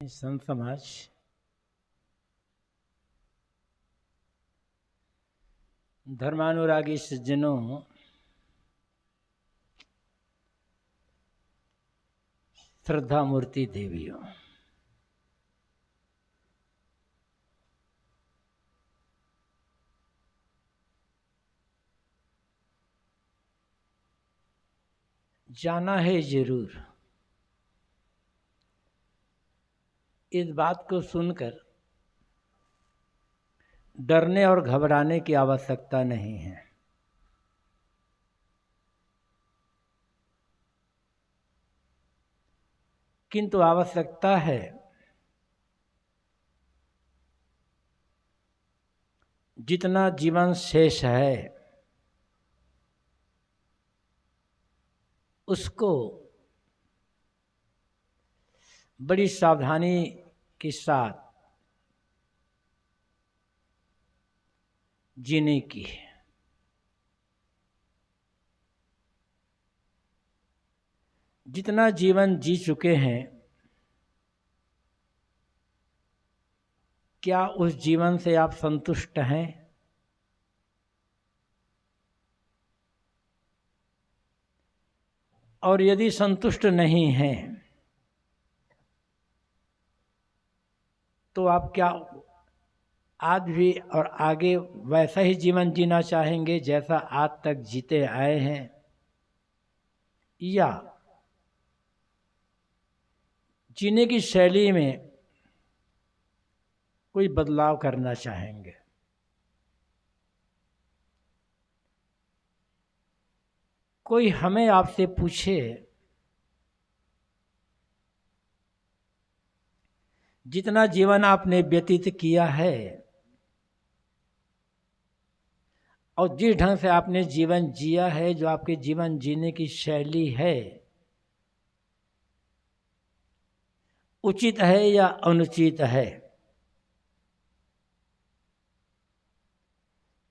संत समाज धर्मानुरागी सज्जनों, श्रद्धा मूर्ति देवियों, जाना है जरूर। इस बात को सुनकर डरने और घबराने की आवश्यकता नहीं है। किंतु आवश्यकता है जितना जीवन शेष है उसको बड़ी सावधानी के साथ जीने की। जितना जीवन जी चुके हैं, क्या उस जीवन से आप संतुष्ट हैं? और यदि संतुष्ट नहीं हैं तो आप क्या आज भी और आगे वैसा ही जीवन जीना चाहेंगे जैसा आज तक जीते आए हैं, या जीने की शैली में कोई बदलाव करना चाहेंगे? कोई हमें आपसे पूछे जितना जीवन आपने व्यतीत किया है और जिस ढंग से आपने जीवन जिया है, जो आपके जीवन जीने की शैली है, उचित है या अनुचित है?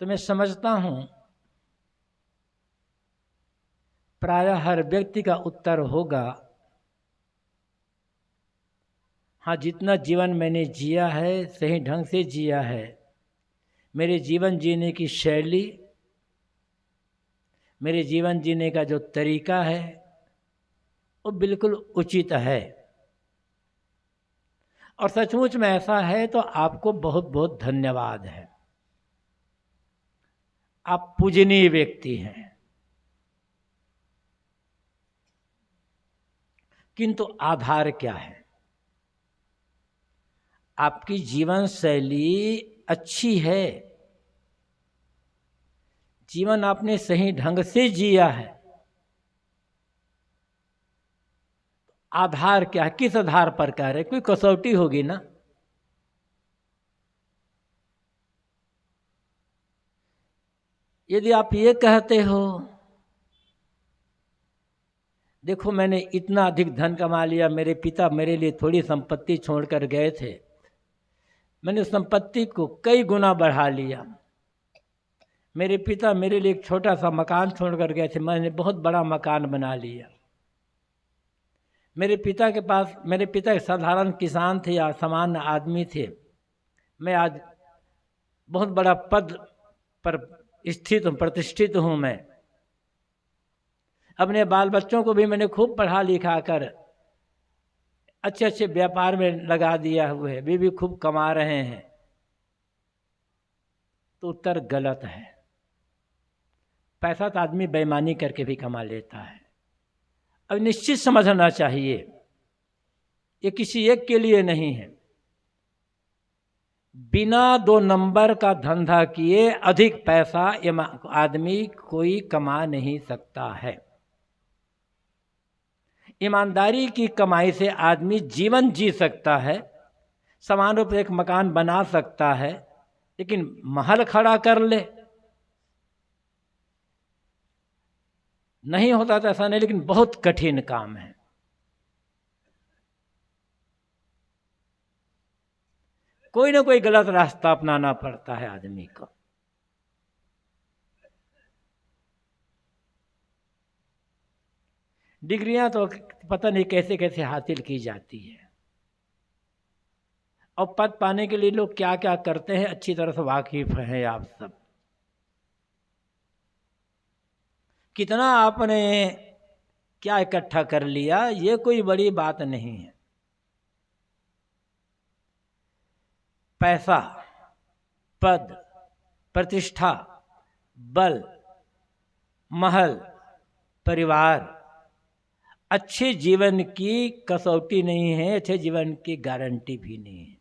तो मैं समझता हूं प्रायः हर व्यक्ति का उत्तर होगा, हाँ, जितना जीवन मैंने जिया है सही ढंग से जिया है। मेरे जीवन जीने की शैली, मेरे जीवन जीने का जो तरीका है वो बिल्कुल उचित है। और सचमुच में ऐसा है तो आपको बहुत बहुत धन्यवाद है। आप पूजनीय व्यक्ति हैं। किंतु आधार क्या है? आपकी जीवन शैली अच्छी है, जीवन आपने सही ढंग से जिया है। आधार क्या है? किस आधार पर कह रहे? कोई कसौटी होगी ना। यदि आप ये कहते हो, देखो मैंने इतना अधिक धन कमा लिया, मेरे पिता मेरे लिए थोड़ी संपत्ति छोड़कर गए थे, मैंने उस संपत्ति को कई गुना बढ़ा लिया। मेरे पिता मेरे लिए एक छोटा सा मकान छोड़कर गए थे, मैंने बहुत बड़ा मकान बना लिया। मेरे पिता एक साधारण किसान थे या सामान्य आदमी थे, मैं आज बहुत बड़ा पद पर स्थित हूँ, प्रतिष्ठित हूँ। मैं अपने बाल बच्चों को भी मैंने खूब पढ़ा लिखा कर अच्छे अच्छे व्यापार में लगा दिया हुआ है, वे भी खूब कमा रहे हैं। तो उत्तर गलत है। पैसा तो आदमी बेईमानी करके भी कमा लेता है। अब निश्चित समझना चाहिए, ये किसी एक के लिए नहीं है। बिना 2 नंबर का धंधा किए अधिक पैसा आदमी कोई कमा नहीं सकता है। ईमानदारी की कमाई से आदमी जीवन जी सकता है, समान रूप से एक मकान बना सकता है, लेकिन महल खड़ा कर ले नहीं होता तो ऐसा नहीं, लेकिन बहुत कठिन काम है। कोई ना कोई गलत रास्ता अपनाना पड़ता है आदमी को। डिग्रियां तो पता नहीं कैसे कैसे हासिल की जाती है। और पद पाने के लिए लोग क्या क्या करते हैं अच्छी तरह से वाकिफ हैं आप सब। कितना आपने क्या इकट्ठा कर लिया ये कोई बड़ी बात नहीं है। पैसा, पद, प्रतिष्ठा, बल, महल, परिवार अच्छे जीवन की कसौटी नहीं है, अच्छे जीवन की गारंटी भी नहीं है।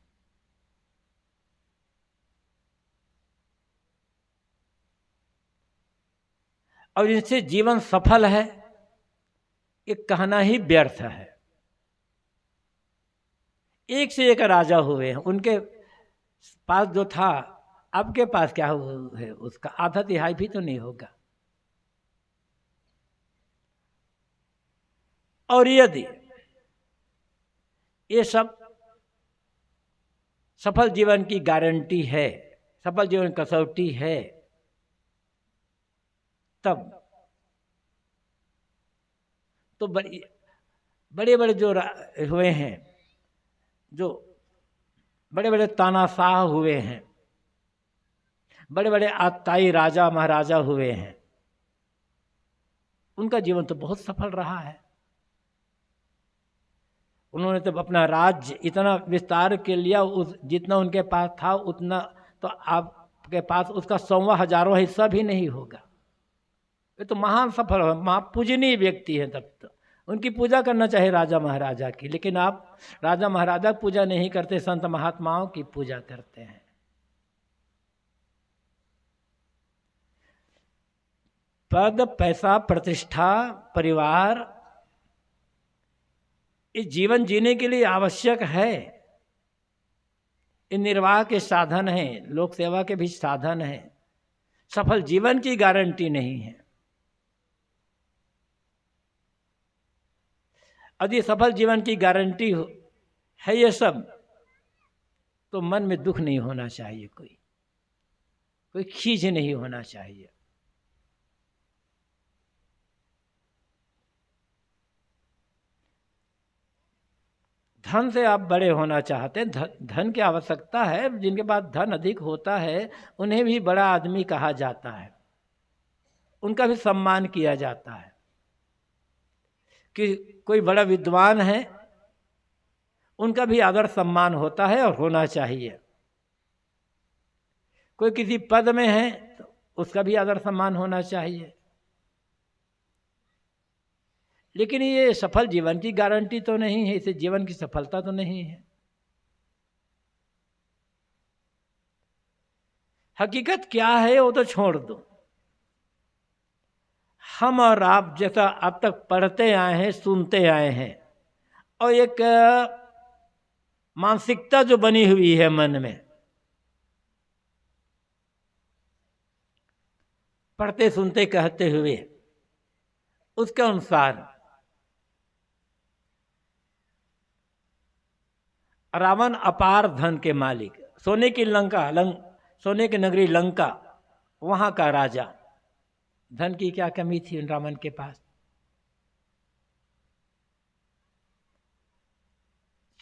और इनसे जीवन सफल है ये कहना ही व्यर्थ है। एक से एक राजा हुए हैं, उनके पास जो था आपके पास क्या है उसका आधा तिहाई भी तो नहीं होगा। और यदि ये सब सफल जीवन की गारंटी है, सफल जीवन कसौटी है, तब तो बड़े बड़े जो हुए हैं, जो बड़े बड़े तानाशाह हुए हैं, बड़े बड़े आताई राजा महाराजा हुए हैं, उनका जीवन तो बहुत सफल रहा है। उन्होंने तो अपना राज्य इतना विस्तार के लिया, उस जितना उनके पास था उतना तो आपके पास उसका 100वां 1000वां हिस्सा भी नहीं होगा। ये तो महान सफल है, महापूजनीय व्यक्ति है। तब तो उनकी पूजा करना चाहिए राजा महाराजा की, लेकिन आप राजा महाराजा की पूजा नहीं करते, संत महात्माओं की पूजा करते हैं। पद, पैसा, प्रतिष्ठा, परिवार ये जीवन जीने के लिए आवश्यक है। ये निर्वाह के साधन हैं, लोक सेवा के भी साधन हैं, सफल जीवन की गारंटी नहीं है। यदि सफल जीवन की गारंटी है ये सब, तो मन में दुख नहीं होना चाहिए, कोई खींच नहीं होना चाहिए। धन से आप बड़े होना चाहते हैं, धन की आवश्यकता है। जिनके पास धन अधिक होता है उन्हें भी बड़ा आदमी कहा जाता है, उनका भी सम्मान किया जाता है। कि कोई बड़ा विद्वान है उनका भी आदर सम्मान होता है और होना चाहिए। कोई किसी पद में है तो उसका भी आदर सम्मान होना चाहिए। लेकिन ये सफल जीवन की गारंटी तो नहीं है, इसे जीवन की सफलता तो नहीं है। हकीकत क्या है वो तो छोड़ दो। हम और आप जैसा अब तक पढ़ते आए हैं, सुनते आए हैं, और एक मानसिकता जो बनी हुई है मन में, पढ़ते सुनते कहते हुए, उसके अनुसार रावण अपार धन के मालिक, सोने की सोने की नगरी लंका, वहां का राजा, धन की क्या कमी थी रावण के पास।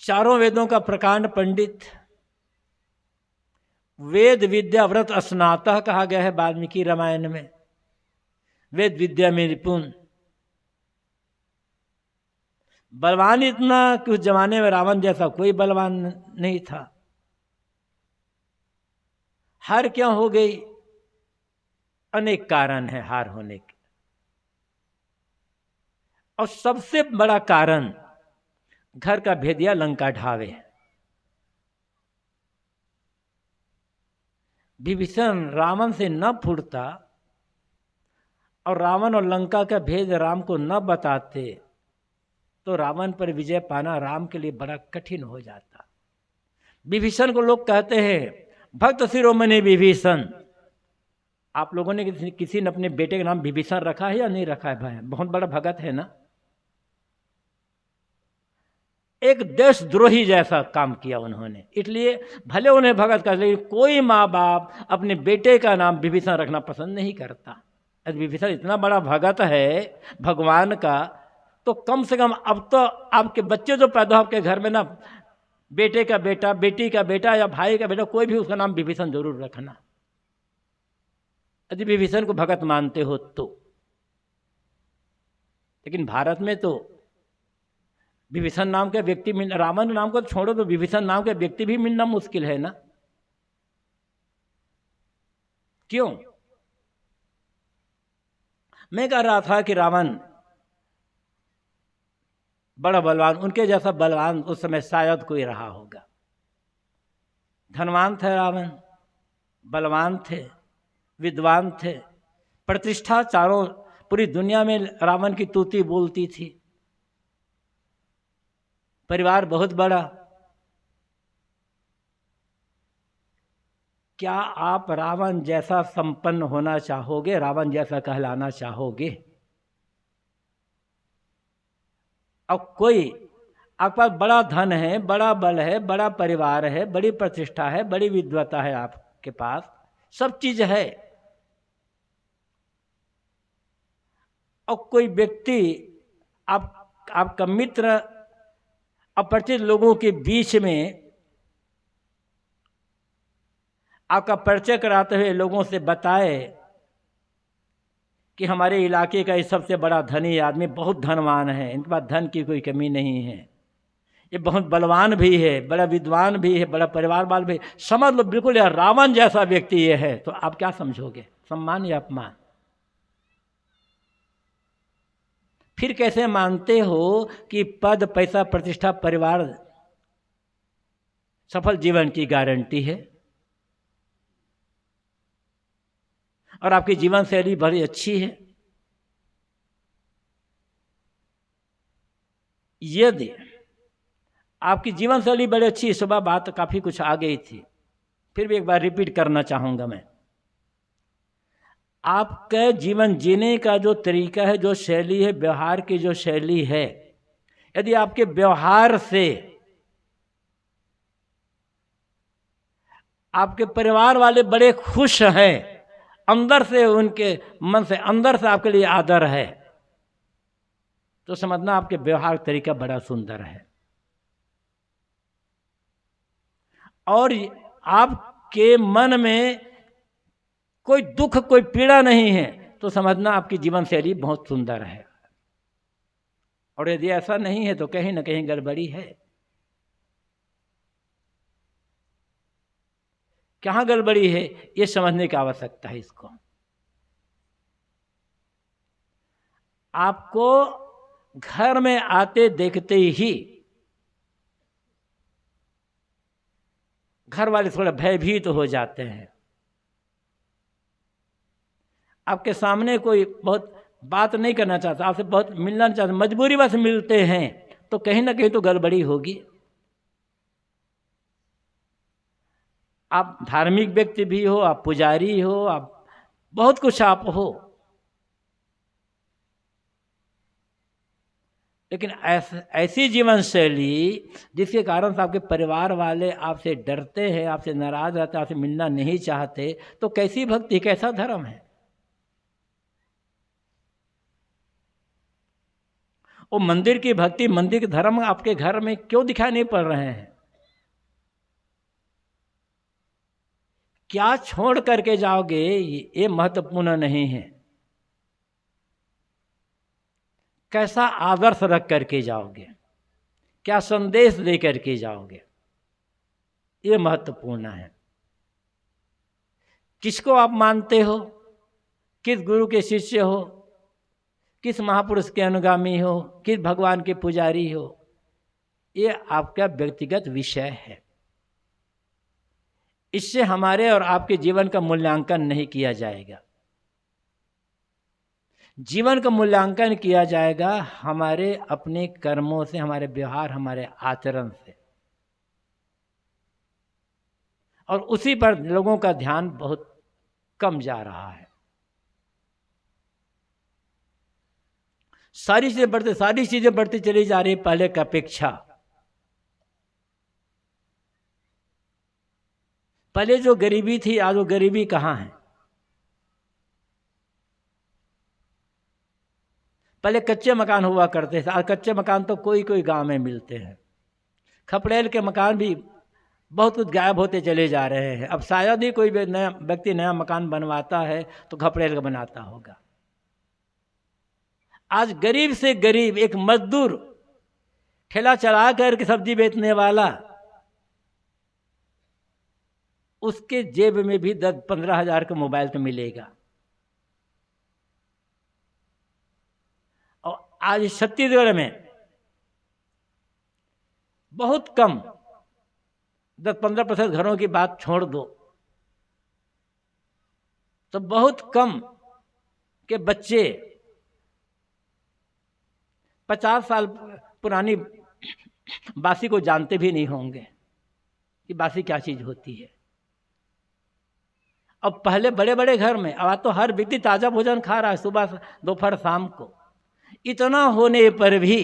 चारों वेदों का प्रकांड पंडित, वेद विद्या व्रत स्नातः कहा गया है वाल्मीकि रामायण में, वेद विद्या में निपुण, बलवान इतना कि उस जमाने में रावण जैसा कोई बलवान नहीं था। हार क्यों हो गई? अनेक कारण है हार होने के, और सबसे बड़ा कारण घर का भेदिया लंका ढावे। विभीषण रावण से न फुटता और रावण और लंका का भेद राम को न बताते तो रावण पर विजय पाना राम के लिए बड़ा कठिन हो जाता। विभीषण को लोग कहते हैं भक्त शिरोमणि विभीषण। आप लोगों ने किसी ने अपने बेटे का नाम विभीषण रखा है या नहीं रखा है? भाई बहुत बड़ा भगत है ना। एक देशद्रोही जैसा काम किया उन्होंने, इसलिए भले उन्हें भगत कर, लेकिन कोई माँ बाप अपने बेटे का नाम विभीषण रखना पसंद नहीं करता। विभीषण इतना बड़ा भगत है भगवान का, तो कम से कम अब तो आपके बच्चे जो पैदा हो आपके घर में ना, बेटे का बेटा, बेटी का बेटा या भाई का बेटा, कोई भी उसका नाम विभीषण जरूर रखना, यदि विभीषण को भगत मानते हो तो। लेकिन भारत में तो विभीषण नाम के व्यक्ति मिलना, रावण नाम को छोड़ो तो विभीषण नाम के व्यक्ति भी मिलना मुश्किल है ना। क्यों? मैं कह रहा था कि रावण बड़ा बलवान, उनके जैसा बलवान उस समय शायद कोई रहा होगा। धनवान थे रावण, बलवान थे, विद्वान थे, प्रतिष्ठा चारों पूरी दुनिया में रावण की तूती बोलती थी, परिवार बहुत बड़ा। क्या आप रावण जैसा संपन्न होना चाहोगे, रावण जैसा कहलाना चाहोगे? अब कोई आपके पास बड़ा धन है, बड़ा बल है, बड़ा परिवार है, बड़ी प्रतिष्ठा है, बड़ी विद्वता है, आपके पास सब चीज है, और कोई व्यक्ति आपका मित्र अपरिचित लोगों के बीच में आपका परिचय कराते हुए लोगों से बताए कि हमारे इलाके का ये सबसे बड़ा धनी आदमी, बहुत धनवान है, इनके पास धन की कोई कमी नहीं है, ये बहुत बलवान भी है, बड़ा विद्वान भी है, बड़ा परिवार वाला भी, समझ लो बिल्कुल यार रावण जैसा व्यक्ति ये है, तो आप क्या समझोगे, सम्मान या अपमान? फिर कैसे मानते हो कि पद, पैसा, प्रतिष्ठा, परिवार सफल जीवन की गारंटी है? और आपकी जीवन शैली बड़ी अच्छी है। यदि आपकी जीवन शैली बड़ी अच्छी, सुबह बात काफी कुछ आ गई थी, फिर भी एक बार रिपीट करना चाहूंगा मैं। आपके जीवन जीने का जो तरीका है, जो शैली है, व्यवहार की जो शैली है, यदि आपके व्यवहार से आपके परिवार वाले बड़े खुश हैं, अंदर से उनके मन से अंदर से आपके लिए आदर है, तो समझना आपके व्यवहार तरीका बड़ा सुंदर है। और आपके मन में कोई दुख, कोई पीड़ा नहीं है, तो समझना आपकी जीवन शैली बहुत सुंदर है। और यदि ऐसा नहीं है तो कहीं ना कहीं गड़बड़ी है। कहाँ गड़बड़ी है ये समझने की आवश्यकता है। इसको आपको घर में आते देखते ही घर वाले थोड़ा भयभीत हो जाते हैं। आपके सामने कोई बहुत बात नहीं करना चाहता, आपसे बहुत मिलना चाहता, मजबूरी बस मिलते हैं, तो कहीं ना कहीं तो गड़बड़ी होगी। आप धार्मिक व्यक्ति भी हो, आप पुजारी हो, आप बहुत कुछ आप हो, लेकिन ऐसी जीवन शैली जिसके कारण से आपके परिवार वाले आपसे डरते हैं, आपसे नाराज रहते हैं, आपसे मिलना नहीं चाहते, तो कैसी भक्ति, कैसा धर्म है? वो मंदिर की भक्ति, मंदिर के धर्म आपके घर में क्यों दिखाई नहीं पड़ रहे हैं? क्या छोड़ करके जाओगे ये महत्वपूर्ण नहीं है, कैसा आदर्श रख करके जाओगे, क्या संदेश दे करके जाओगे, ये महत्वपूर्ण है। किसको आप मानते हो, किस गुरु के शिष्य हो, किस महापुरुष के अनुगामी हो, किस भगवान के पुजारी हो, ये आपका व्यक्तिगत विषय है। इससे हमारे और आपके जीवन का मूल्यांकन नहीं किया जाएगा। जीवन का मूल्यांकन किया जाएगा हमारे अपने कर्मों से, हमारे व्यवहार, हमारे आचरण से, और उसी पर लोगों का ध्यान बहुत कम जा रहा है। सारी चीजें बढ़ती चली जा रही पहले की अपेक्षा। पहले जो गरीबी थी, आज वो गरीबी कहाँ है? पहले कच्चे मकान हुआ करते थे, आज कच्चे मकान तो कोई कोई गांव में मिलते हैं। खपड़ेल के मकान भी बहुत कुछ गायब होते चले जा रहे हैं। अब शायद ही कोई नया व्यक्ति नया मकान बनवाता है तो खपड़ेल का बनाता होगा। आज गरीब से गरीब एक मजदूर ठेला चला करके सब्जी बेचने वाला, उसके जेब में भी 10-15 हज़ार का मोबाइल तो मिलेगा। और आज छत्तीसगढ़ में बहुत कम 10-15% घरों की बात छोड़ दो तो बहुत कम के बच्चे 50 साल पुरानी बासी को जानते भी नहीं होंगे कि बासी क्या चीज होती है। अब पहले बड़े बड़े घर में, अब तो हर व्यक्ति ताजा भोजन खा रहा है सुबह दोपहर शाम को। इतना होने पर भी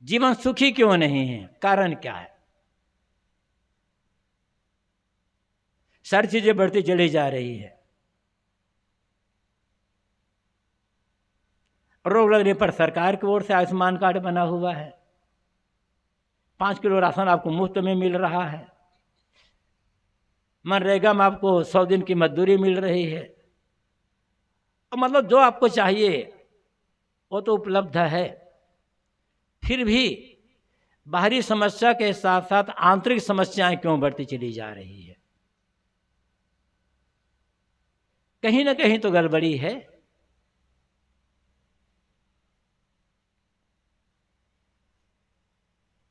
जीवन सुखी क्यों नहीं है? कारण क्या है? सारी चीजें बढ़ती चली जा रही है। रोग लगने पर सरकार की ओर से आयुष्मान कार्ड बना हुआ है, 5 किलो राशन आपको मुफ्त में मिल रहा है, मनरेगा में आपको 100 दिन की मजदूरी मिल रही है। मतलब जो आपको चाहिए वो तो उपलब्ध है। फिर भी बाहरी समस्या के साथ साथ आंतरिक समस्याएं क्यों बढ़ती चली जा रही है? कहीं ना कहीं तो गड़बड़ी है।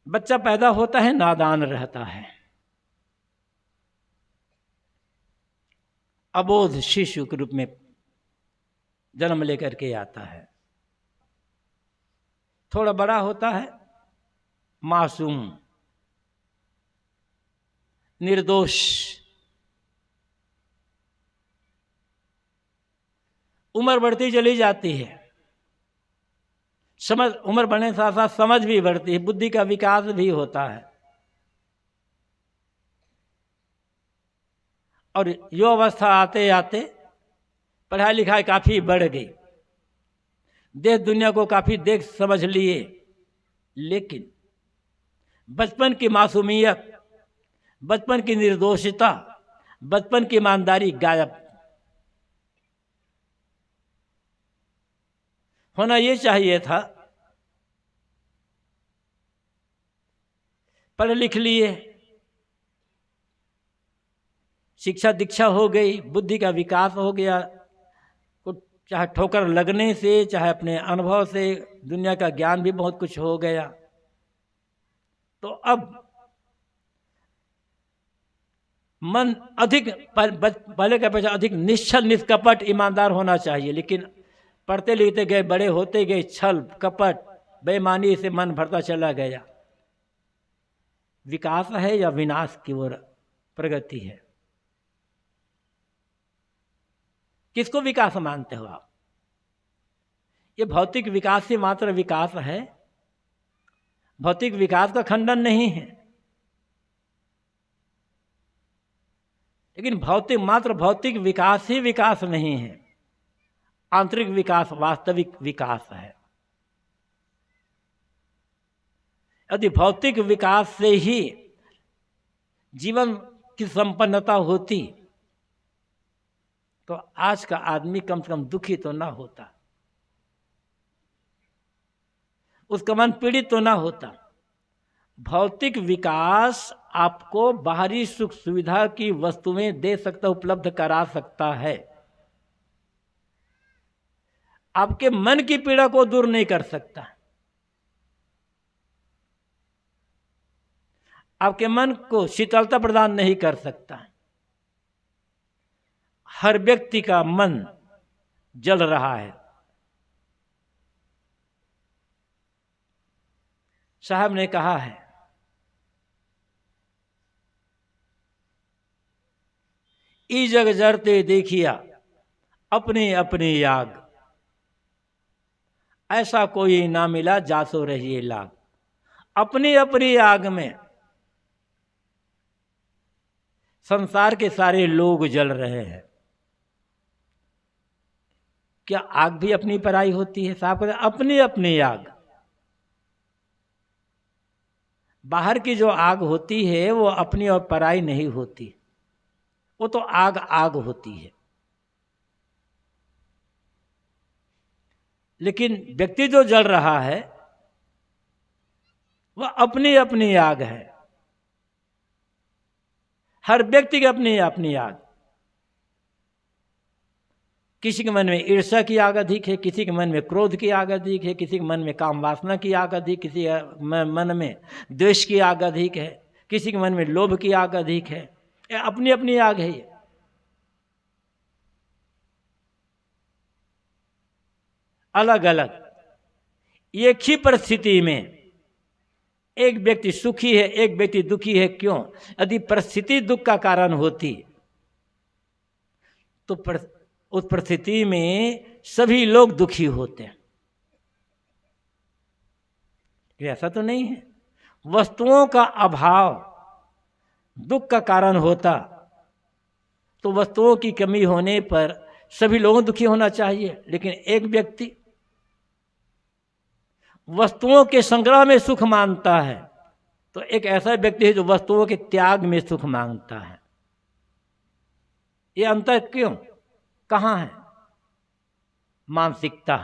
बच्चा पैदा होता है नादान रहता है, अबोध शिशु के रूप में जन्म लेकर के आता है। थोड़ा बड़ा होता है मासूम, निर्दोष। उम्र बढ़ती चली जाती है, समझ उम्र बढ़ने के साथ साथ समझ भी बढ़ती है, बुद्धि का विकास भी होता है। और यो अवस्था आते आते पढ़ाई लिखाई काफ़ी बढ़ गई, देश दुनिया को काफ़ी देख समझ लिए, लेकिन बचपन की मासूमियत, बचपन की निर्दोषता, बचपन की ईमानदारी गायब। होना ये चाहिए था पढ़ लिख लिए, शिक्षा दीक्षा हो गई, बुद्धि का विकास हो गया, कुछ चाहे ठोकर लगने से चाहे अपने अनुभव से दुनिया का ज्ञान भी बहुत कुछ हो गया। तो अब मन अधिक पहले के अपेक्षा अधिक निश्चल निष्कपट ईमानदार होना चाहिए, लेकिन पढ़ते लिखते गए, बड़े होते गए, छल कपट बेईमानी से मन भरता चला गया। विकास है या विनाश की ओर प्रगति है? किसको विकास मानते हो आप? ये भौतिक विकास ही मात्र विकास है, भौतिक विकास का खंडन नहीं है, लेकिन मात्र भौतिक विकास ही विकास नहीं है। आंतरिक विकास वास्तविक विकास है। यदि भौतिक विकास से ही जीवन की संपन्नता होती तो आज का आदमी कम से कम दुखी तो ना होता, उसका मन पीड़ित तो ना होता। भौतिक विकास आपको बाहरी सुख सुविधा की वस्तुएं दे सकता, उपलब्ध करा सकता है, आपके मन की पीड़ा को दूर नहीं कर सकता। आपके मन को शीतलता प्रदान नहीं कर सकता। हर व्यक्ति का मन जल रहा है। साहब ने कहा है, ई जग जरते देखिया अपने अपने याग, ऐसा कोई ना मिला जासो रहिए लाग। अपनी अपनी आग में संसार के सारे लोग जल रहे हैं। क्या आग भी अपनी पराई होती है? साहब कहते अपनी अपनी आग। बाहर की जो आग होती है वो अपनी और पराई नहीं होती, वो तो आग आग होती है। लेकिन व्यक्ति जो जल रहा है वह अपनी अपनी आग है। हर व्यक्ति की अपनी अपनी आग। किसी के मन में ईर्ष्या की आग अधिक है, किसी के मन में क्रोध की आग अधिक है, किसी के मन में काम वासना की आग अधिक, किसी के मन में द्वेष की आग अधिक है, किसी के मन में लोभ की आग अधिक है। ये अपनी अपनी आग है। ये अलग अलग एक ही परिस्थिति में एक व्यक्ति सुखी है, एक व्यक्ति दुखी है। क्यों? यदि परिस्थिति दुख का कारण होती तो उस परिस्थिति में सभी लोग दुखी होते हैं। ऐसा तो नहीं है। वस्तुओं का अभाव दुख का कारण होता तो वस्तुओं की कमी होने पर सभी लोगों दुखी होना चाहिए। लेकिन एक व्यक्ति वस्तुओं के संग्रह में सुख मांगता है तो एक ऐसा व्यक्ति है जो वस्तुओं के त्याग में सुख मांगता है। ये अंतर क्यों? कहाँ है? मानसिकता,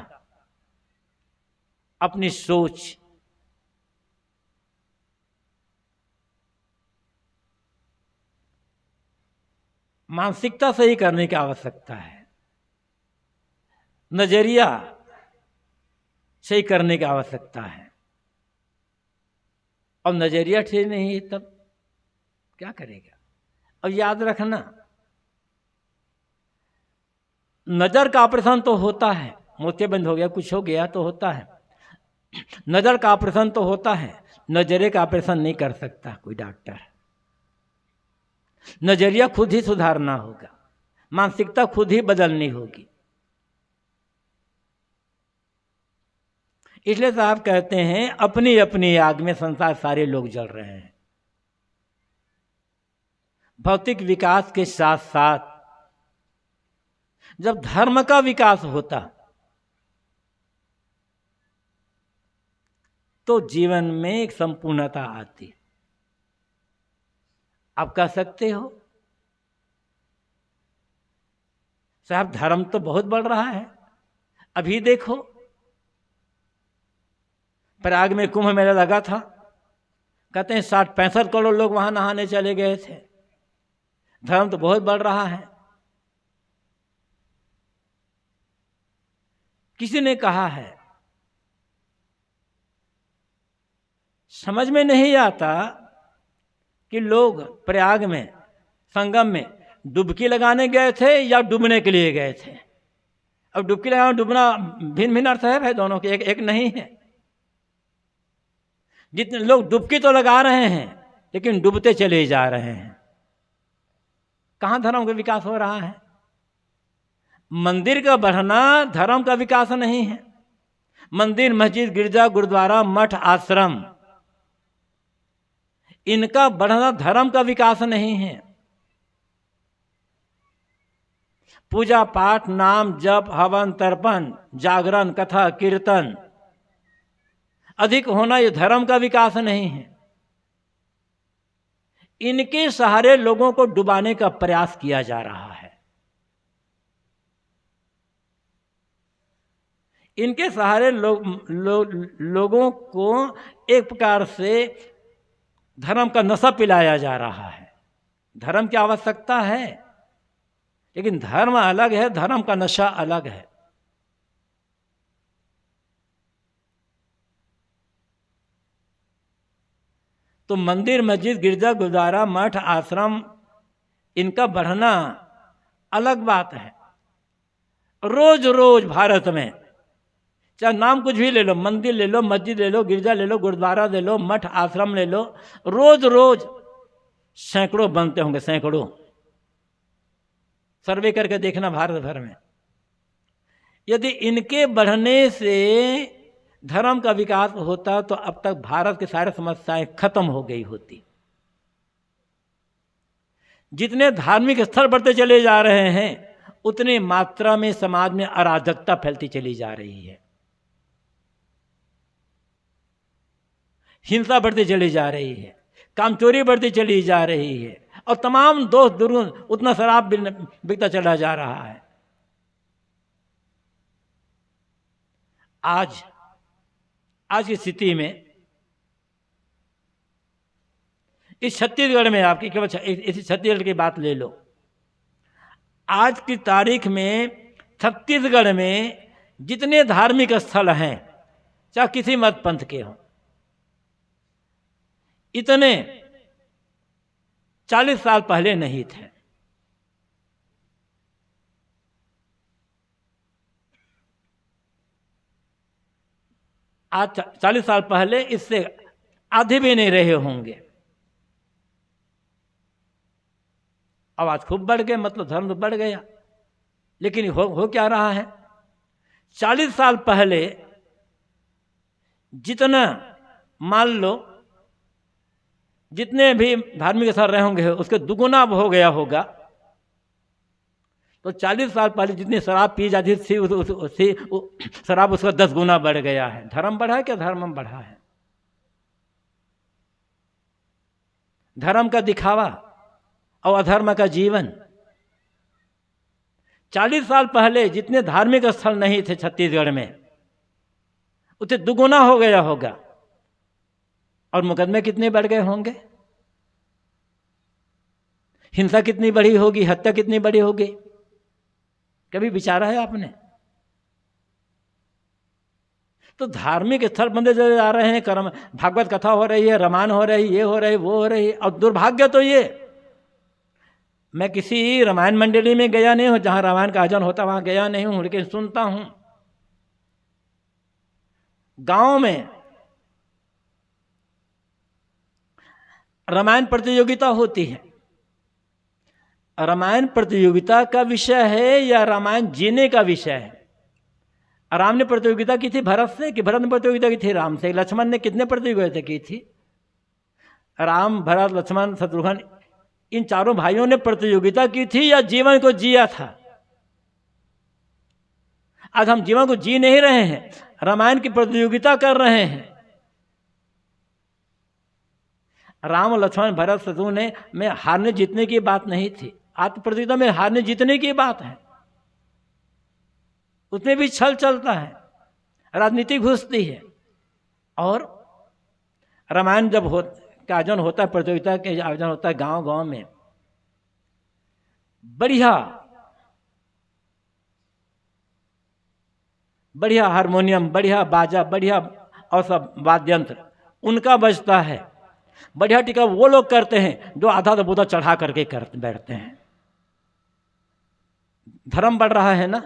अपनी सोच। मानसिकता सही करने की आवश्यकता है, नजरिया सही करने की आवश्यकता है। और नजरिया ठीक नहीं है तब क्या करेगा? अब याद रखना, नजर का ऑपरेशन तो होता है, मोतियाबिंद हो गया, कुछ हो गया तो होता है। नजर का ऑपरेशन तो होता है, नजरे का ऑपरेशन नहीं कर सकता कोई डॉक्टर। नजरिया खुद ही सुधारना होगा, मानसिकता खुद ही बदलनी होगी। इसलिए साहब कहते हैं अपनी अपनी आग में संसार सारे लोग जल रहे हैं। भौतिक विकास के साथ साथ जब धर्म का विकास होता तो जीवन में एक संपूर्णता आती। आप कह सकते हो साहब धर्म तो बहुत बढ़ रहा है। अभी देखो प्रयाग में कुंभ मेला लगा था, कहते हैं 60-65 करोड़ लोग वहां नहाने चले गए थे। धर्म तो बहुत बढ़ रहा है। किसी ने कहा है, समझ में नहीं आता कि लोग प्रयाग में संगम में डुबकी लगाने गए थे या डूबने के लिए गए थे। अब डुबकी लगाना डूबना भिन्न भिन्न अर्थ है भाई, दोनों के एक नहीं है। जितने लोग डुबकी तो लगा रहे हैं लेकिन डूबते चले जा रहे हैं। कहाँ धर्म का विकास हो रहा है? मंदिर का बढ़ना धर्म का विकास नहीं है। मंदिर, मस्जिद, गिरजा, गुरुद्वारा, मठ, आश्रम, इनका बढ़ना धर्म का विकास नहीं है। पूजा पाठ, नाम जप, हवन, तर्पण, जागरण, कथा, कीर्तन अधिक होना यह धर्म का विकास नहीं है। इनके सहारे लोगों को डुबाने का प्रयास किया जा रहा है। इनके सहारे लोगों को एक प्रकार से धर्म का नशा पिलाया जा रहा है। धर्म की आवश्यकता है लेकिन धर्म अलग है, धर्म का नशा अलग है। तो मंदिर, मस्जिद, गिरजा, गुरुद्वारा, मठ, आश्रम इनका बढ़ना अलग बात है। रोज रोज भारत में चाहे नाम कुछ भी ले लो, मंदिर ले लो, मस्जिद ले लो, गिरजा ले लो, गुरुद्वारा ले लो, मठ, आश्रम ले लो, रोज रोज सैकड़ों बनते होंगे, सैकड़ों। सर्वे करके देखना भारत भर में। यदि इनके बढ़ने से धर्म का विकास होता तो अब तक भारत की सारी समस्याएं खत्म हो गई होती। जितने धार्मिक स्थल बढ़ते चले जा रहे हैं उतनी मात्रा में समाज में अराजकता फैलती चली जा रही है। हिंसा बढ़ती चली जा रही है, कामचोरी बढ़ती चली जा रही है, और तमाम दोष दुर्गुण, उतना शराब बिकता चला जा रहा है। आज की स्थिति में इस छत्तीसगढ़ में, आपकी केवल इसी छत्तीसगढ़ की बात ले लो, आज की तारीख में छत्तीसगढ़ में जितने धार्मिक स्थल हैं, चाहे किसी मत पंथ के हों, इतने 40 साल पहले नहीं थे। आज 40 साल पहले इससे आधे भी नहीं रहे होंगे। आवाज खूब बढ़ गए, मतलब धर्म तो बढ़ गया, लेकिन हो क्या रहा है? 40 साल पहले जितना, मान लो जितने भी धार्मिक स्थल रहे होंगे उसके दुगुना हो गया होगा। तो 40 साल पहले जितनी शराब पी जाती थी उसी शराब उसका 10 गुना बढ़ गया है। धर्म बढ़ा है क्या? धर्म बढ़ा है। धर्म का दिखावा और अधर्म का जीवन। 40 साल पहले जितने धार्मिक स्थल नहीं थे छत्तीसगढ़ में, उसे दुगुना हो गया होगा। और मुकदमे कितने बढ़ गए होंगे, हिंसा कितनी बढ़ी होगी, हत्या कितनी बढ़ी होगी, कभी विचारा है आपने? तो धार्मिक स्थल बंदे चले जा रहे हैं, कर्म भागवत कथा हो रही है, रामायण हो रही, ये हो रही, वो हो रही। और दुर्भाग्य तो ये, मैं किसी रामायण मंडली में गया नहीं हूं, जहां रामायण का आयोजन होता वहां गया नहीं हूं, लेकिन सुनता हूं गांव में रामायण प्रतियोगिता होती है। रामायण प्रतियोगिता का विषय है या रामायण जीने का विषय है? राम ने प्रतियोगिता की थी भरत से, कि भरत ने प्रतियोगिता की थी राम से? लक्ष्मण ने कितने प्रतियोगिता की थी? राम, भरत, लक्ष्मण, शत्रुघ्न, इन चारों भाइयों ने प्रतियोगिता की थी या जीवन को जिया था? आज हम जीवन को जी नहीं रहे हैं, रामायण की प्रतियोगिता कर रहे हैं। राम, लक्ष्मण, भरत, शत्रुघ्न में हारने जीतने की बात नहीं थी। आज प्रतियोगिता में हारने जीतने की बात है। उसमें भी छल चलता है, राजनीति घुसती है। और रामायण जब का आयोजन होता है, प्रतियोगिता के आयोजन होता है गांव गांव में, बढ़िया बढ़िया हारमोनियम, बढ़िया बाजा, बढ़िया और सब वाद्य यंत्र उनका बजता है। बढ़िया टीका वो लोग करते हैं जो आधा तो बोधा चढ़ा करके करते बैठते हैं। धर्म बढ़ रहा है ना?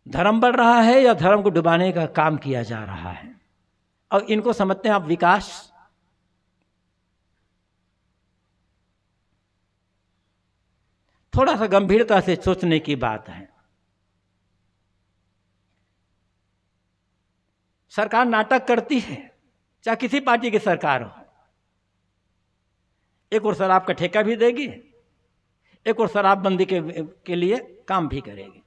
धर्म बढ़ रहा है या धर्म को डुबाने का काम किया जा रहा है? और इनको समझते हैं आप विकास? थोड़ा सा गंभीरता से सोचने की बात है। सरकार नाटक करती है, चाहे किसी पार्टी की सरकार हो। एक और शराब का ठेका भी देगी, एक और शराबबंदी के लिए काम भी करेगी।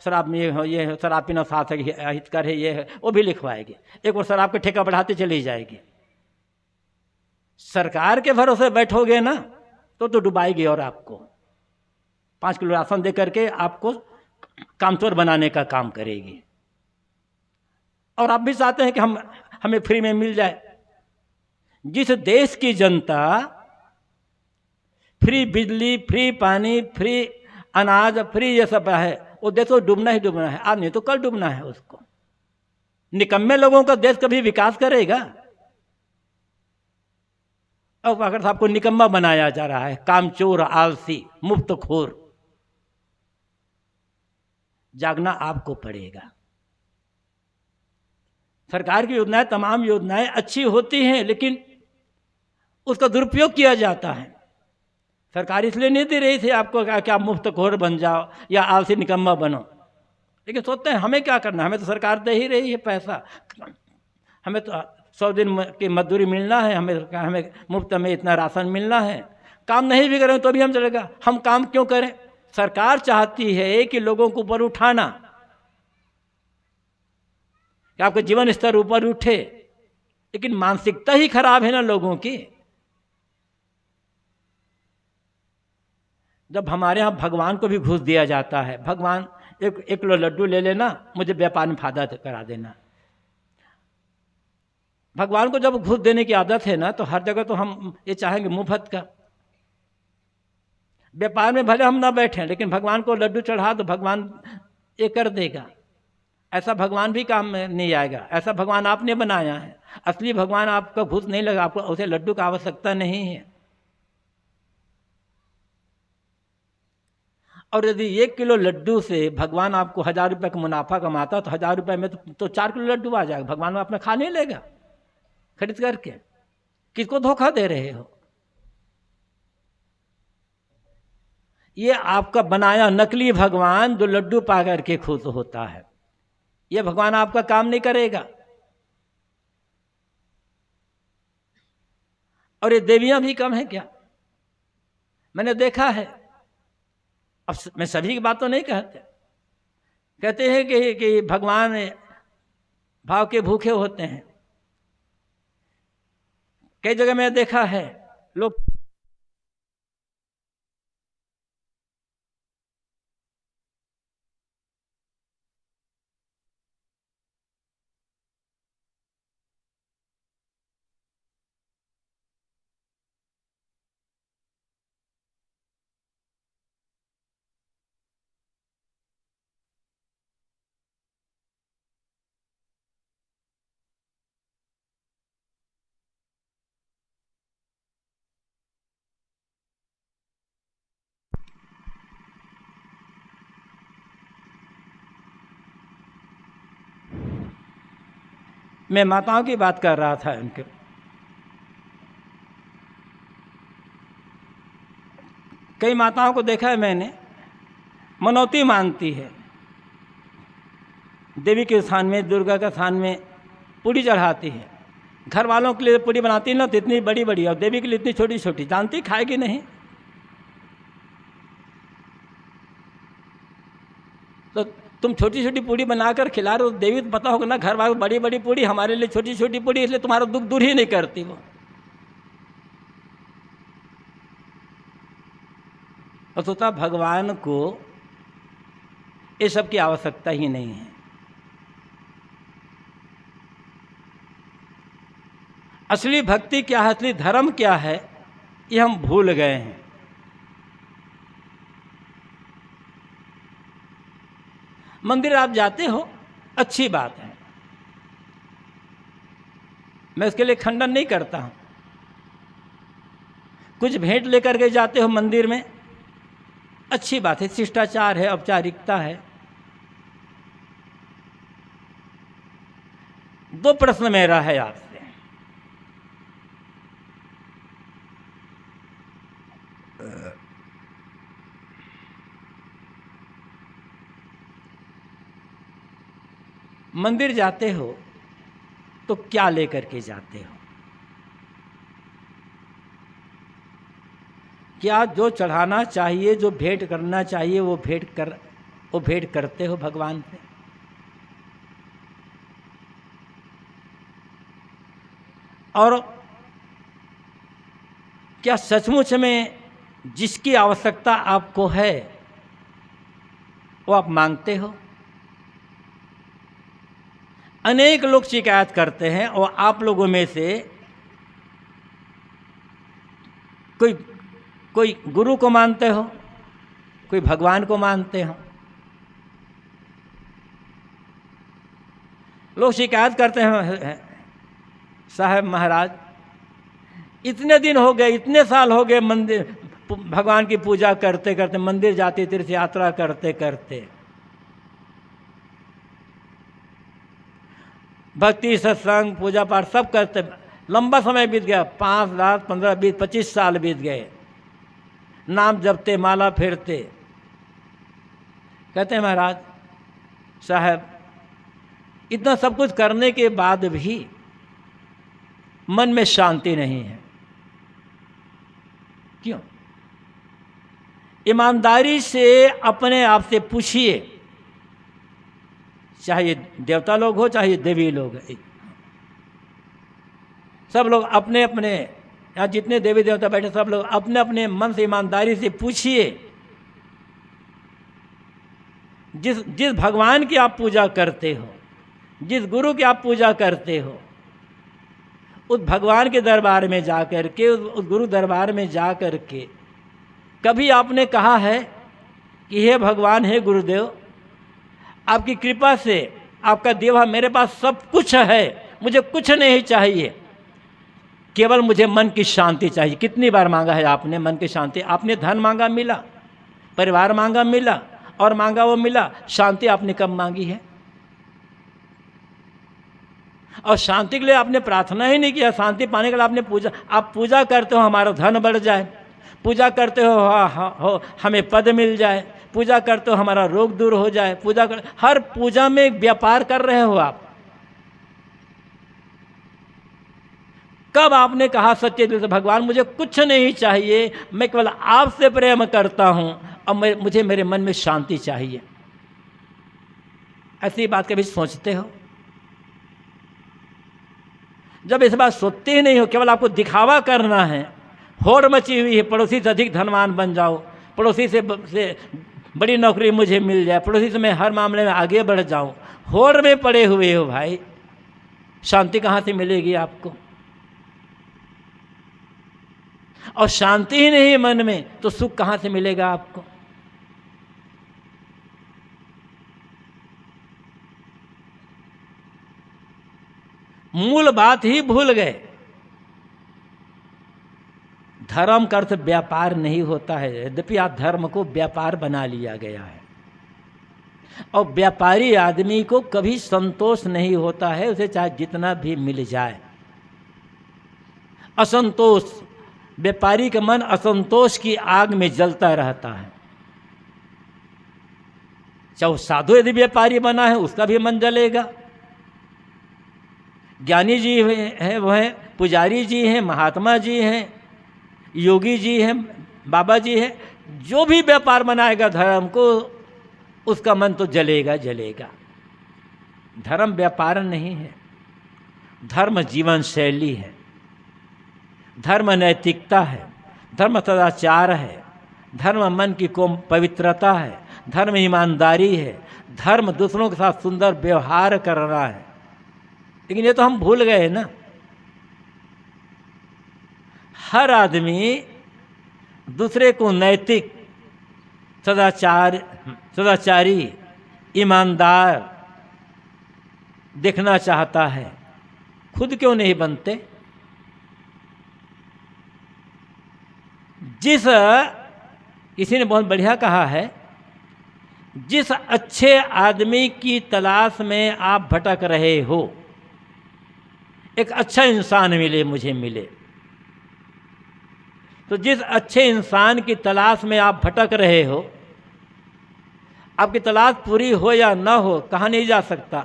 शराब में ये हो, शराब पीना साथ है, हितकर है, ये है, वो भी लिखवाएगी। एक और शराब का ठेका बढ़ाती चली जाएगी। सरकार के भरोसे बैठोगे ना तो डुबाएगी और आपको 5 किलो राशन दे करके आपको कामचोर बनाने का काम करेगी। और आप भी चाहते हैं कि हमें फ्री में मिल जाए। जिस देश की जनता फ्री बिजली, फ्री पानी, फ्री अनाज, फ्री ये सब है, वो देश को डूबना ही डूबना है। आज नहीं तो कल डूबना है उसको। निकम्मे लोगों का देश कभी विकास करेगा? अब अगर साहब को निकम्मा बनाया जा रहा है, कामचोर, आलसी, मुफ्तखोर। जागना आपको पड़ेगा। सरकार की योजनाएं, तमाम योजनाएं अच्छी होती हैं, लेकिन उसका दुरुपयोग किया जाता है। सरकार इसलिए नहीं दे रही थी आपको कि आप मुफ्तखोर बन जाओ या आलसी निकम्मा बनो, लेकिन सोचते हैं हमें क्या करना, हमें तो सरकार दे ही रही है पैसा, हमें तो 100 दिन की मजदूरी मिलना है, हमें मुफ्त में इतना राशन मिलना है। काम नहीं भी करें तो भी हम चलेगा, हम काम क्यों करें? सरकार चाहती है कि लोगों को ऊपर उठाना, कि आपका जीवन स्तर ऊपर उठे, लेकिन मानसिकता ही खराब है ना लोगों की। जब हमारे यहाँ भगवान को भी घूस दिया जाता है, भगवान एक किलो लड्डू ले लेना, मुझे व्यापार में फायदा करा देना। भगवान को जब घूस देने की आदत है ना, तो हर जगह तो हम ये चाहेंगे मुफ्त का। व्यापार में भले हम ना बैठें, लेकिन भगवान को लड्डू चढ़ा तो भगवान ये कर देगा। ऐसा भगवान भी काम में नहीं आएगा, ऐसा भगवान आपने बनाया है। असली भगवान आपका घूस नहीं लगा, आपको उसे लड्डू का आवश्यकता नहीं है। और यदि 1 किलो लड्डू से भगवान आपको 1000 रुपये का मुनाफा कमाता, तो 1000 रुपये में तो 4 किलो लड्डू आ जाएगा। भगवान अपना खा नहीं लेगा खरीद करके। किसको धोखा दे रहे हो? ये आपका बनाया नकली भगवान जो लड्डू पा करके खुश होता है, ये भगवान आपका काम नहीं करेगा। और ये देवियां भी कम है क्या? मैंने देखा है, अब मैं सभी की बात तो नहीं कहते हैं कि भगवान भाव के भूखे होते हैं। कई जगह मैंने देखा है लोग मैं माताओं की बात कर रहा था। उनके कई माताओं को देखा है मैंने, मनौती मानती है। देवी के स्थान में, दुर्गा के स्थान में पूड़ी चढ़ाती है। घर वालों के लिए पूड़ी बनाती है ना, तो इतनी बड़ी बड़ी, और देवी के लिए इतनी छोटी छोटी। जानती खाएगी नहीं, तो तुम छोटी छोटी पूड़ी बनाकर खिला रहे हो। देवी को पता होगा ना, घर वालों बड़ी बड़ी पूड़ी, हमारे लिए छोटी छोटी पूड़ी, इसलिए तुम्हारा दुख दूर ही नहीं करती वो। और सोचा भगवान को ये सब की आवश्यकता ही नहीं है। असली भक्ति क्या है, असली धर्म क्या है, ये हम भूल गए हैं। मंदिर आप जाते हो, अच्छी बात है, मैं इसके लिए खंडन नहीं करता हूं। कुछ भेंट लेकर के जाते हो मंदिर में, अच्छी बात है, शिष्टाचार है, औपचारिकता है। 2 प्रश्न मेरा है आपसे। मंदिर जाते हो तो क्या लेकर के जाते हो? क्या जो चढ़ाना चाहिए, जो भेंट करना चाहिए, वो भेंट करते हो भगवान से? और क्या सचमुच में जिसकी आवश्यकता आपको है वो आप मांगते हो? अनेक लोग शिकायत करते हैं, और आप लोगों में से कोई गुरु को मानते हो, कोई भगवान को मानते हो। लोग शिकायत करते हैं, साहब महाराज इतने दिन हो गए, इतने साल हो गए मंदिर भगवान की पूजा करते करते, मंदिर जाते, तीर्थ यात्रा करते करते, भक्ति सत्संग पूजा पाठ सब करते, लंबा समय बीत गया, 5 रात 15 20 25 साल बीत गए, नाम जपते, माला फेरते। कहते हैं महाराज साहब इतना सब कुछ करने के बाद भी मन में शांति नहीं है। क्यों? ईमानदारी से अपने आप से पूछिए, चाहे ये देवता लोग हो चाहे ये देवी लोग, सब लोग अपने अपने, यहाँ जितने देवी देवता बैठे सब लोग अपने अपने मन से ईमानदारी से पूछिए, जिस भगवान की आप पूजा करते हो, जिस गुरु की आप पूजा करते हो, उस भगवान के दरबार में जा कर के, उस गुरु दरबार में जा कर के कभी आपने कहा है कि हे भगवान, हे गुरुदेव, आपकी कृपा से आपका देवा मेरे पास सब कुछ है, मुझे कुछ नहीं चाहिए, केवल मुझे मन की शांति चाहिए। कितनी बार मांगा है आपने मन की शांति? आपने धन मांगा मिला, परिवार मांगा मिला, और मांगा वो मिला। शांति आपने कब मांगी है? और शांति के लिए आपने प्रार्थना ही नहीं किया, शांति पाने के लिए आपने पूजा, आप पूजा करते हो हमारा धन बढ़ जाए, पूजा करते हो हमें पद मिल जाए, पूजा करते हो हमारा रोग दूर हो जाए, हर पूजा में व्यापार कर रहे हो आप। कब आपने कहा सच्चे दिल से भगवान मुझे कुछ नहीं चाहिए, मैं केवल आपसे प्रेम करता हूं और मुझे मेरे मन में शांति चाहिए? ऐसी बात कभी सोचते हो? जब इस बात सोचते ही नहीं हो, केवल आपको दिखावा करना है, होड़ मची हुई है, पड़ोसी से अधिक धनवान बन जाओ, पड़ोसी से बड़ी नौकरी मुझे मिल जाए, पड़ोसी से मैं हर मामले में आगे बढ़ जाऊं, होड़ में पड़े हुए हो भाई, शांति कहाँ से मिलेगी आपको? और शांति ही नहीं मन में तो सुख कहाँ से मिलेगा आपको? मूल बात ही भूल गए। धर्म का अर्थ व्यापार नहीं होता है, यद्यपि आप धर्म को व्यापार बना लिया गया है, और व्यापारी आदमी को कभी संतोष नहीं होता है, उसे चाहे जितना भी मिल जाए। असंतोष, व्यापारी का मन असंतोष की आग में जलता रहता है। चाहे साधु यदि व्यापारी बना है उसका भी मन जलेगा, ज्ञानी जी हैं, वह पुजारी जी हैं, महात्मा जी हैं, योगी जी हैं, बाबा जी हैं, जो भी व्यापार बनाएगा धर्म को, उसका मन तो जलेगा जलेगा। धर्म व्यापार नहीं है, धर्म जीवन शैली है, धर्म नैतिकता है, धर्म सदाचार है, धर्म मन की पवित्रता है, धर्म ईमानदारी है, धर्म दूसरों के साथ सुंदर व्यवहार करना है। लेकिन ये तो हम भूल गए ना। हर आदमी दूसरे को नैतिक, सदाचारी, ईमानदार देखना चाहता है, खुद क्यों नहीं बनते? किसी ने बहुत बढ़िया कहा है, जिस अच्छे आदमी की तलाश में आप भटक रहे हो, एक अच्छा इंसान मिले, मुझे मिले, तो जिस अच्छे इंसान की तलाश में आप भटक रहे हो, आपकी तलाश पूरी हो या ना हो कहा नहीं जा सकता,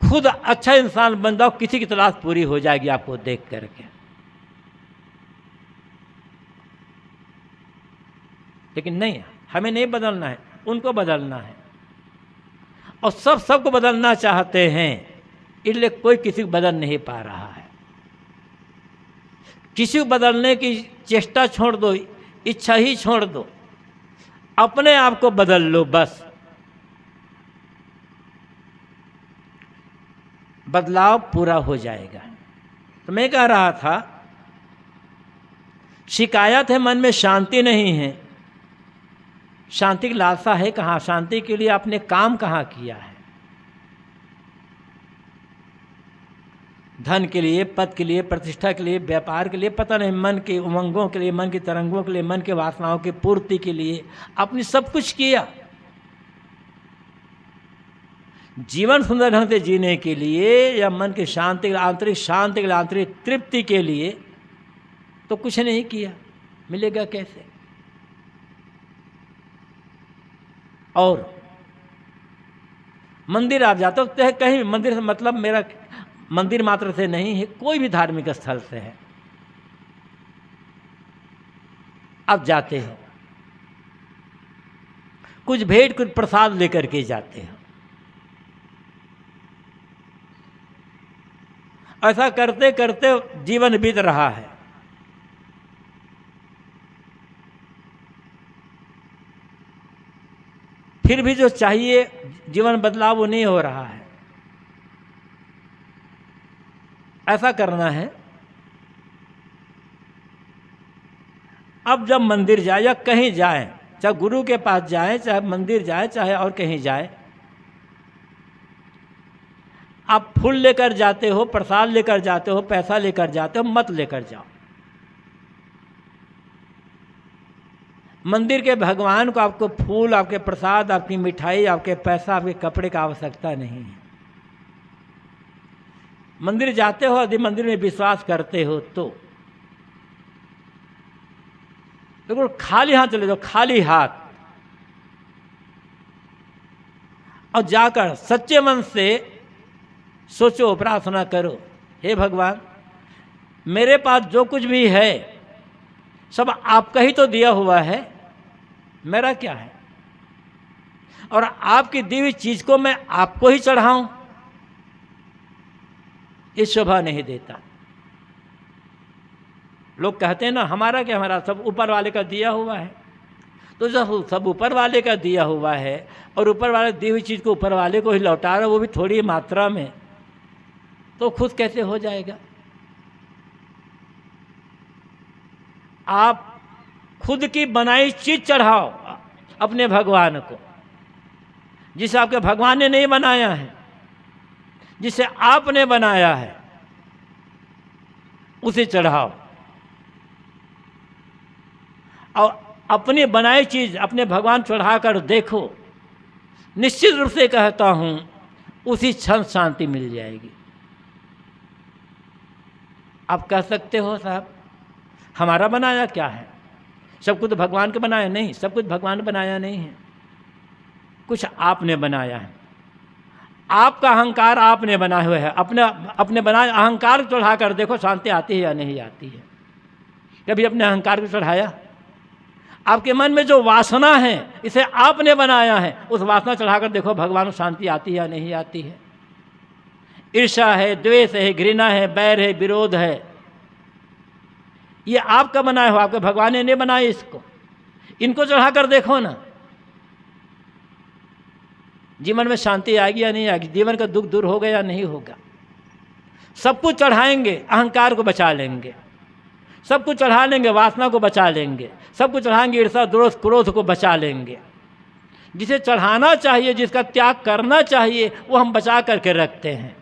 खुद अच्छा इंसान बन जाओ, किसी की तलाश पूरी हो जाएगी आपको देख करके। लेकिन नहीं, हमें नहीं बदलना है, उनको बदलना है, और सबको बदलना चाहते हैं, इसलिए कोई किसी को बदल नहीं पा रहा है। किसी को बदलने की चेष्टा छोड़ दो, इच्छा ही छोड़ दो, अपने आप को बदल लो बस। बदलाव पूरा हो जाएगा। तो मैं कह रहा था, शिकायत है मन में शांति नहीं है, शांति की लालसा है कहाँ? शांति के लिए आपने काम कहाँ किया है? धन के लिए, पद के लिए, प्रतिष्ठा के लिए, व्यापार के लिए, पता नहीं, मन के उमंगों के लिए, मन की तरंगों के लिए, मन के वासनाओं की पूर्ति के लिए आपने सब कुछ किया। जीवन सुंदर ढंग से जीने के लिए या मन की शांति, आंतरिक शांति के लिए, आंतरिक तृप्ति के लिए तो कुछ नहीं किया, मिलेगा कैसे? और मंदिर आप जाते हो, कहीं मंदिर से मतलब मेरा मंदिर मात्र से नहीं है, कोई भी धार्मिक स्थल से है, आप जाते हो, कुछ भेंट कुछ प्रसाद लेकर के जाते हैं। ऐसा करते करते जीवन बीत रहा है। फिर भी जो चाहिए जीवन बदलाव वो नहीं हो रहा है। ऐसा करना है, अब जब मंदिर जाए या कहीं जाए, चाहे गुरु के पास जाए, चाहे मंदिर जाए, चाहे और कहीं जाए, आप फूल लेकर जाते हो, प्रसाद लेकर जाते हो, पैसा लेकर जाते हो, मत लेकर जाओ। मंदिर के भगवान को आपको फूल, आपके प्रसाद, आपकी मिठाई, आपके पैसा, आपके कपड़े का आवश्यकता नहीं है। मंदिर जाते हो, यदि मंदिर में विश्वास करते हो तो बिल्कुल खाली हाथ चले जाओ, खाली हाथ, और जाकर सच्चे मन से सोचो, प्रार्थना करो, हे भगवान मेरे पास जो कुछ भी है सब आपका ही तो दिया हुआ है, मेरा क्या है? और आपकी दी हुई चीज को मैं आपको ही चढ़ाऊं, ये शोभा नहीं देता। लोग कहते हैं ना हमारा क्या, हमारा सब ऊपर वाले का दिया हुआ है। तो जब सब ऊपर वाले का दिया हुआ है और ऊपर वाले दी हुई चीज़ को ऊपर वाले को ही लौटा रहा है, वो भी थोड़ी मात्रा में, तो खुश कैसे हो जाएगा? आप खुद की बनाई चीज चढ़ाओ अपने भगवान को, जिसे आपके भगवान ने नहीं बनाया है, जिसे आपने बनाया है, उसे चढ़ाओ। और अपनी बनाई चीज अपने भगवान चढ़ाकर देखो, निश्चित रूप से कहता हूं उसी क्षण शांति मिल जाएगी। आप कह सकते हो साहब हमारा बनाया क्या है, सब कुछ भगवान का बनाया? नहीं, सब कुछ भगवान ने बनाया नहीं है, कुछ आपने बनाया है। आपका अहंकार आपने बनाए हुए है, अपने बनाए अहंकार को चढ़ाकर देखो शांति आती है या नहीं आती है। कभी अपने अहंकार को चढ़ाया? आपके मन में जो वासना है इसे आपने बनाया है, उस वासना चढ़ाकर देखो भगवान को शांति आती है या नहीं आती है। ईर्ष्या है, द्वेष है, घृणा है, बैर है, विरोध है, ये आपका बनाया हो, आपके भगवान ने नहीं बनाया इसको। इनको चढ़ाकर देखो ना, जीवन में शांति आएगी या नहीं आएगी, जीवन का दुख दूर होगा या नहीं होगा। सब कुछ चढ़ाएंगे, अहंकार को बचा लेंगे, सब कुछ चढ़ा लेंगे, वासना को बचा लेंगे, सब कुछ चढ़ाएंगे, ईर्ष्या द्वेष क्रोध को बचा लेंगे। जिसे चढ़ाना चाहिए, जिसका त्याग करना चाहिए, वो हम बचा करके रखते हैं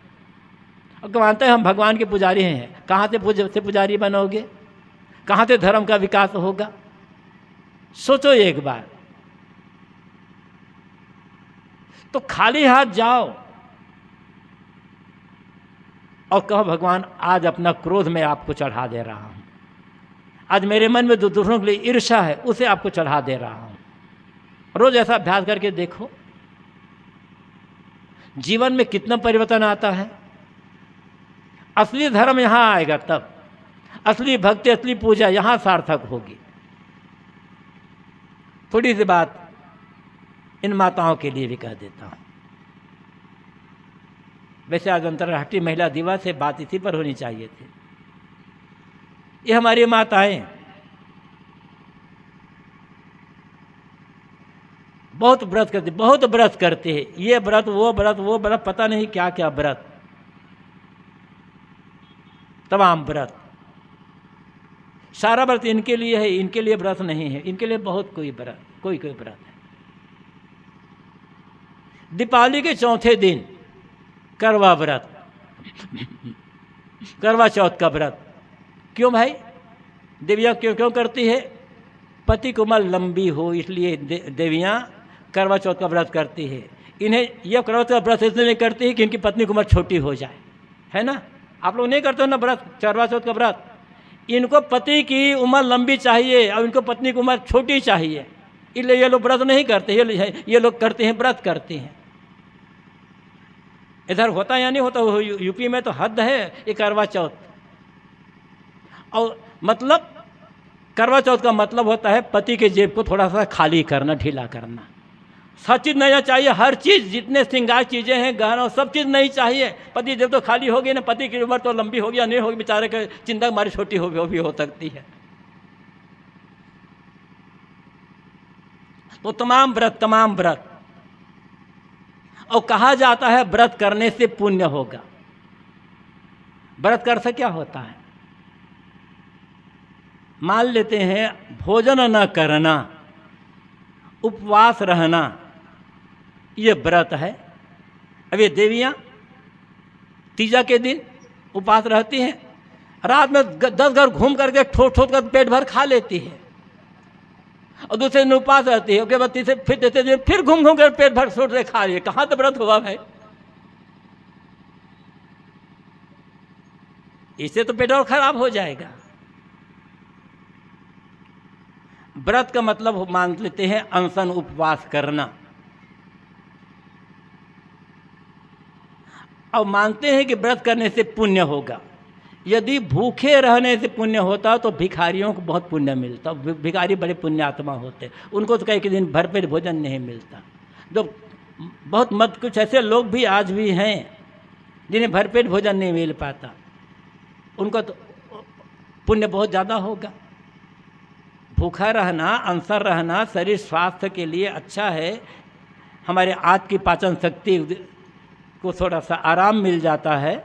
और मानते हैं हम भगवान के पुजारी हैं। कहाँ से पुजारी बनोगे? कहाँ से धर्म का विकास होगा? सोचो एक बार। तो खाली हाथ जाओ और कहो भगवान आज अपना क्रोध मैं आपको चढ़ा दे रहा हूं, आज मेरे मन में जो दूसरों के लिए ईर्ष्या है उसे आपको चढ़ा दे रहा हूं। रोज ऐसा अभ्यास करके देखो, जीवन में कितना परिवर्तन आता है। असली धर्म यहां आएगा, तब असली भक्ति, असली पूजा यहां सार्थक होगी। थोड़ी सी बात इन माताओं के लिए भी कह देता हूं। वैसे आज अंतर्राष्ट्रीय महिला दिवस है, बात इसी पर होनी चाहिए थी। ये हमारी माताएं बहुत व्रत करती, बहुत व्रत करती है, ये व्रत वो व्रत वो व्रत, पता नहीं क्या क्या व्रत, तमाम व्रत। सारा व्रत इनके लिए है, इनके लिए व्रत नहीं है, इनके लिए बहुत कोई व्रत, कोई कोई व्रत है। दीपावली के चौथे दिन करवा व्रत, करवा चौथ का व्रत। क्यों भाई? देवियाँ क्यों क्यों करती है? पति की उम्र लंबी हो इसलिए देवियाँ करवा चौथ का व्रत करती है। इन्हें यह करवा चौथ का व्रत इसलिए नहीं करती है कि इनकी पत्नी की उम्र छोटी हो जाए, है ना? आप लोग नहीं करते हो ना व्रत, करवा चौथ का व्रत। इनको पति की उम्र लंबी चाहिए और इनको पत्नी की उम्र छोटी चाहिए, इसलिए ये लोग व्रत नहीं करते। ये लोग करते हैं, व्रत करते हैं। इधर होता या नहीं होता? यूपी में तो हद है ये करवा चौथ। और मतलब करवा चौथ का मतलब होता है पति के जेब को थोड़ा सा खाली करना, ढीला करना। सब चीज़ नहीं चाहिए, हर चीज़, जितने श्रृंगार चीज़ें हैं, गहना, सब चीज़ नहीं चाहिए। पति जब तो खाली हो गई ना, पति की उम्र तो लंबी होगी या नहीं होगी, बेचारे के चिंता हमारी छोटी होगी, वो भी हो सकती है। तो तमाम व्रत, और कहा जाता है व्रत करने से पुण्य होगा। व्रत कर से क्या होता है? मान लेते हैं भोजन न करना, उपवास रहना, ये व्रत है। अब ये देवियाँ तीजा के दिन उपवास रहती हैं, रात में 10 घर घूम करके ठोक ठोक कर पेट भर खा लेती है, और दूसरे दिन उपवास रहती है, उसके बाद तीसरे दिन फिर घूम घूम कर पेट भर छोड़ से खा रही है। कहाँ तो व्रत हुआ भाई? इससे तो पेट और खराब हो जाएगा। व्रत का मतलब मान लेते हैं अनशन, उपवास करना, और मानते हैं कि व्रत करने से पुण्य होगा। यदि भूखे रहने से पुण्य होता तो भिखारियों को बहुत पुण्य मिलता। भिखारी बड़े पुण्यात्मा होते, उनको तो कई दिन भरपेट भोजन नहीं मिलता। तो बहुत मत कुछ ऐसे लोग भी आज भी हैं जिन्हें भरपेट भोजन नहीं मिल पाता, उनको तो पुण्य बहुत ज़्यादा होगा। भूखा रहना, अनशन रहना शरीर स्वास्थ्य के लिए अच्छा है। हमारे आज की पाचन शक्ति को थोड़ा सा आराम मिल जाता है,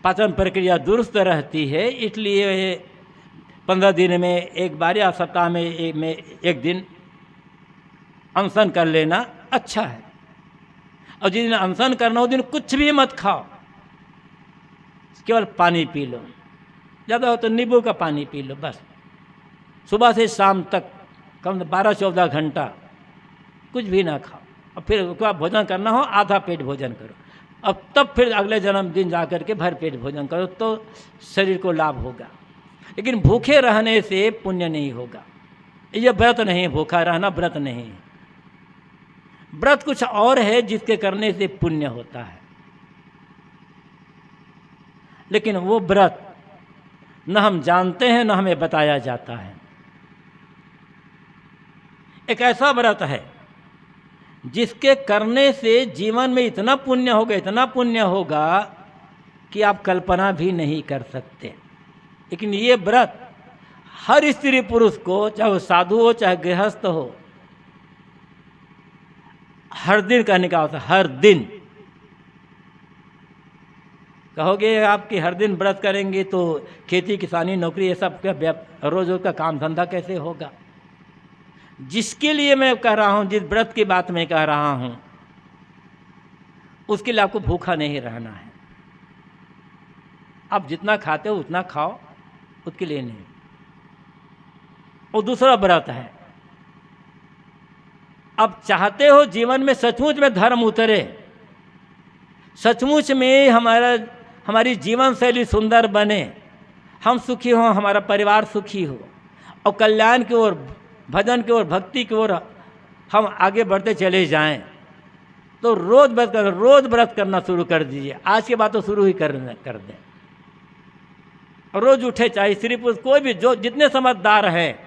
पाचन प्रक्रिया दुरुस्त रहती है। इसलिए 15 दिन में एक बार या सप्ताह में एक दिन अनशन कर लेना अच्छा है। और जिस दिन अनशन करना, उस दिन कुछ भी मत खाओ, केवल पानी पी लो, ज़्यादा हो तो नींबू का पानी पी लो बस। सुबह से शाम तक कम 12-14 घंटा कुछ भी ना खाओ, और फिर उसके बाद भोजन करना हो आधा पेट भोजन करो, अब तब फिर अगले जन्मदिन जा कर के भर पेट भोजन करो, तो शरीर को लाभ होगा। लेकिन भूखे रहने से पुण्य नहीं होगा। ये व्रत नहीं, भूखा रहना व्रत नहीं है। व्रत कुछ और है जिसके करने से पुण्य होता है, लेकिन वो व्रत न हम जानते हैं न हमें बताया जाता है। एक ऐसा व्रत है जिसके करने से जीवन में इतना पुण्य होगा, इतना पुण्य होगा कि आप कल्पना भी नहीं कर सकते। लेकिन ये व्रत हर स्त्री पुरुष को, चाहे वो साधु हो चाहे गृहस्थ हो, हर दिन करने का होता है। हर दिन कहोगे आप कि हर दिन व्रत करेंगे तो खेती किसानी नौकरी ये सब रोज रोज का काम धंधा कैसे होगा? जिसके लिए मैं कह रहा हूँ, जिस व्रत की बात मैं कह रहा हूँ, उसके लिए आपको भूखा नहीं रहना है। आप जितना खाते हो उतना खाओ, उसके लिए नहीं। और दूसरा व्रत है, अब चाहते हो जीवन में सचमुच में धर्म उतरे, सचमुच में हमारी जीवन शैली सुंदर बने, हम सुखी हों, हमारा परिवार सुखी हो, और कल्याण की ओर, भजन की ओर, भक्ति की ओर हम आगे बढ़ते चले जाएं, तो रोज व्रत करना शुरू कर दीजिए। आज के बाद तो शुरू ही कर दें। रोज उठे, चाहे स्त्री पुरुष कोई भी, जो जितने समझदार हैं,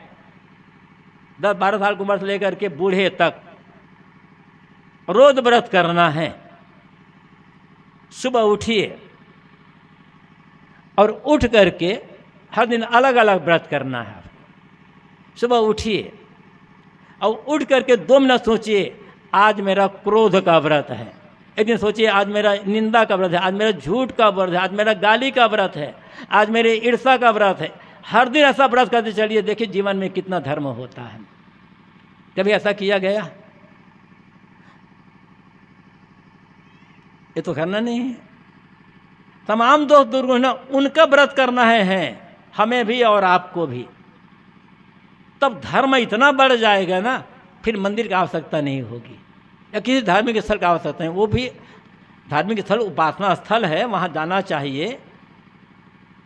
10-12 साल की उम्र से लेकर के बूढ़े तक, रोज व्रत करना है। सुबह उठिए और उठ करके हर दिन अलग अलग व्रत करना है। सुबह उठिए और उठ करके 2 मिनट सोचिए, आज मेरा क्रोध का व्रत है। एक दिन सोचिए, आज मेरा निंदा का व्रत है, आज मेरा झूठ का व्रत है, आज मेरा गाली का व्रत है, आज मेरे ईर्ष्या का व्रत है। हर दिन ऐसा व्रत करते चलिए, देखिए जीवन में कितना धर्म होता है। कभी ऐसा किया गया? ये तो करना नहीं है। तमाम दोस्त दुर्गुण उनका व्रत करना है, हमें भी और आपको भी। तब धर्म इतना बढ़ जाएगा ना, फिर मंदिर की आवश्यकता नहीं होगी, या किसी धार्मिक स्थल की आवश्यकता नहीं। वो भी धार्मिक स्थल उपासना स्थल है, वहाँ जाना चाहिए।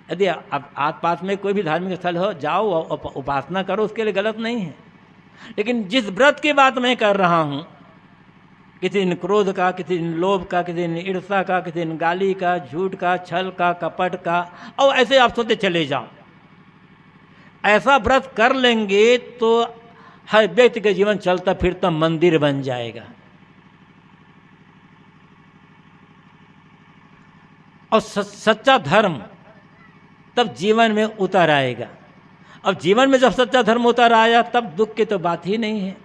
यदि अब आस पास में कोई भी धार्मिक स्थल हो, जाओ और उपासना करो, उसके लिए गलत नहीं है। लेकिन जिस व्रत की बात मैं कर रहा हूँ, किसी दिन क्रोध का, किसी दिन लोभ का, किसी दिन ईर्ष्या का, किसी दिन गाली का, झूठ का, छल का, कपट का, और ऐसे आप सोचते चले जाओ। ऐसा व्रत कर लेंगे तो हर व्यक्ति का जीवन चलता फिरता मंदिर बन जाएगा। और सच्चा धर्म तब जीवन में उतर आएगा। अब जीवन में जब सच्चा धर्म उतर आया तब दुख की तो बात ही नहीं है।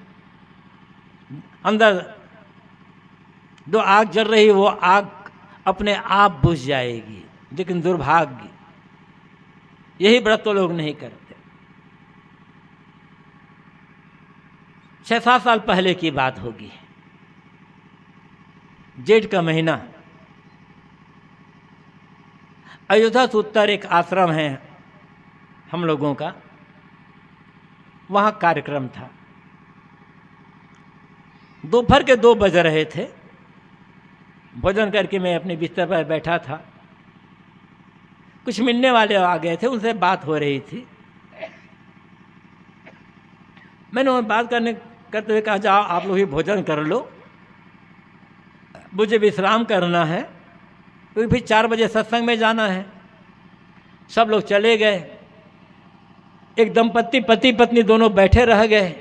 अंदर जो आग जल रही वो आग अपने आप बुझ जाएगी। लेकिन दुर्भाग्य यही व्रत तो लोग नहीं करते। 6-7 साल पहले की बात होगी, जेठ का महीना, अयोध्या से उत्तर एक आश्रम है हम लोगों का, वहाँ कार्यक्रम था। दोपहर के 2 बज रहे थे। भोजन करके मैं अपने बिस्तर पर बैठा था। कुछ मिलने वाले आ गए थे, उनसे बात हो रही थी। मैंने उन बात करते हुए कहा, जाओ आप लोग ही भोजन कर लो, मुझे विश्राम करना है, क्योंकि फिर 4 बजे सत्संग में जाना है। सब लोग चले गए। एक दंपत्ति पति पत्नी दोनों बैठे रह गए।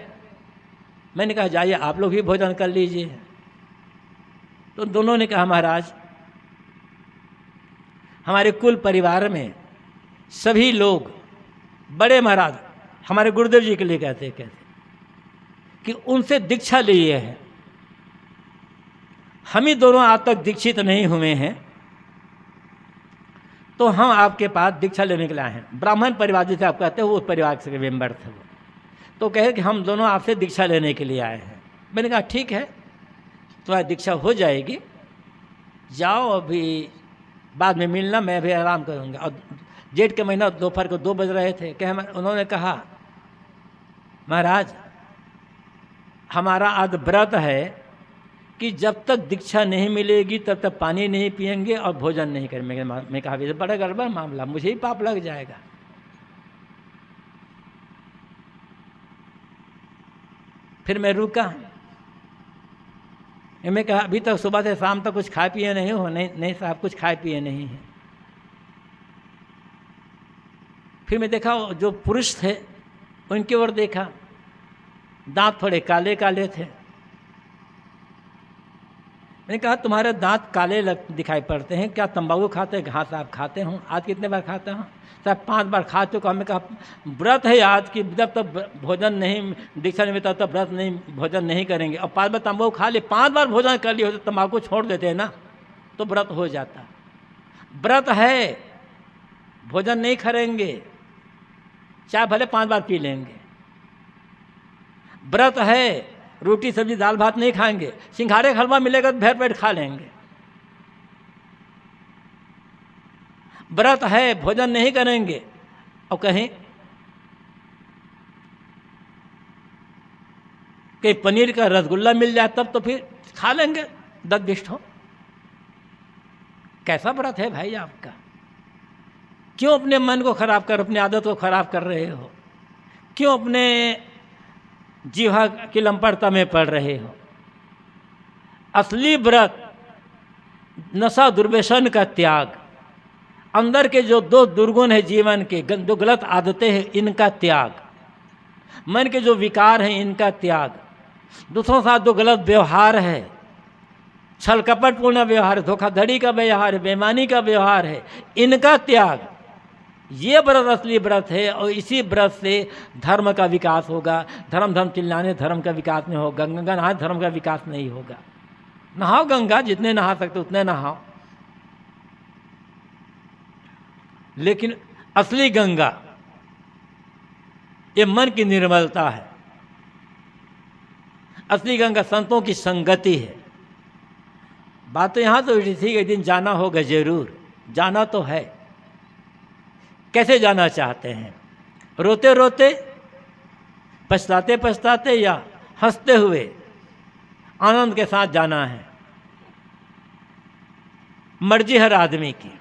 मैंने कहा, जाइए आप लोग भी भोजन कर लीजिए। तो दोनों ने कहा, महाराज हमारे कुल परिवार में सभी लोग बड़े महाराज हमारे गुरुदेव जी के लिए कहते कि उनसे दीक्षा लिए है, हम ही दोनों आज तक दीक्षित नहीं हुए हैं, तो हम आपके पास दीक्षा लेने के लिए आए हैं। ब्राह्मण परिवार जिसे आप कहते हो वो परिवार से मेंबर थे वो। तो कहे कि हम दोनों आपसे दीक्षा लेने के लिए आए हैं। मैंने कहा, ठीक है, तुम्हारी दीक्षा हो जाएगी, जाओ, अभी बाद में मिलना, मैं भी आराम करूँगा। और जेठ के महीना दोपहर को 2 बज रहे थे। उन्होंने कहा, महाराज हमारा आज व्रत है कि जब तक दीक्षा नहीं मिलेगी तब तक पानी नहीं पिएंगे और भोजन नहीं करेंगे। मैं कहा, ये बड़ा गड़बड़ मामला, मुझे ही पाप लग जाएगा। फिर मैं रुका। मैं कहा, अभी तक सुबह से शाम तक कुछ खाए पिए नहीं हो? नहीं साहब, कुछ खाए पिए नहीं है। फिर मैं देखा, जो पुरुष थे उनकी ओर देखा, दांत थोड़े काले काले थे। मैंने कहा, तुम्हारे दांत काले दिखाई पड़ते हैं, क्या तंबाकू खाते हैं? घास आप खाते हो? आज कितने बार खाते हो? साहब 5 बार खा चुका। हमने कहा, व्रत है आज की, जब तक भोजन नहीं दीक्षा नहीं मिलता तब व्रत नहीं, भोजन नहीं करेंगे। और 5 बार तंबाकू खा लिए, 5 बार भोजन कर लिए, तंबाकू छोड़ देते हैं ना तो व्रत हो जाता। व्रत है, भोजन नहीं करेंगे, चाय भले 5 बार पी लेंगे। व्रत है, रोटी सब्जी दाल भात नहीं खाएंगे, सिंघाड़े हलवा मिलेगा तो भर पेट खा लेंगे। व्रत है, भोजन नहीं करेंगे। और कहीं कि पनीर का रसगुल्ला मिल जाए तब तो फिर खा लेंगे 10-20 ठो। कैसा व्रत है भाई आपका? क्यों अपने मन को खराब कर, अपनी आदत को खराब कर रहे हो? क्यों अपने जीवा की लंपटता में पड़ रहे हो? असली व्रत नशा दुर्व्यसन का त्याग, अंदर के जो 2 दुर्गुण है जीवन के, जो गलत आदतें हैं इनका त्याग, मन के जो विकार हैं इनका त्याग, दूसरों के साथ जो गलत व्यवहार है, छल कपटपूर्ण व्यवहार है, धोखाधड़ी का व्यवहार है, बेईमानी का व्यवहार है, इनका त्याग, ये व्रत असली व्रत है। और इसी व्रत से धर्म का विकास होगा। धर्म चिल्लाने धर्म का विकास नहीं होगा, गंगा नहाए धर्म का विकास नहीं होगा। नहाओ गंगा, जितने नहा सकते उतने नहाओ, लेकिन असली गंगा ये मन की निर्मलता है। असली गंगा संतों की संगति है। बात तो यहाँ तो इसी के दिन जाना होगा, जरूर जाना तो है। कैसे जाना चाहते हैं? रोते रोते, पछताते पछताते, या हंसते हुए आनंद के साथ जाना है? मर्जी हर आदमी की।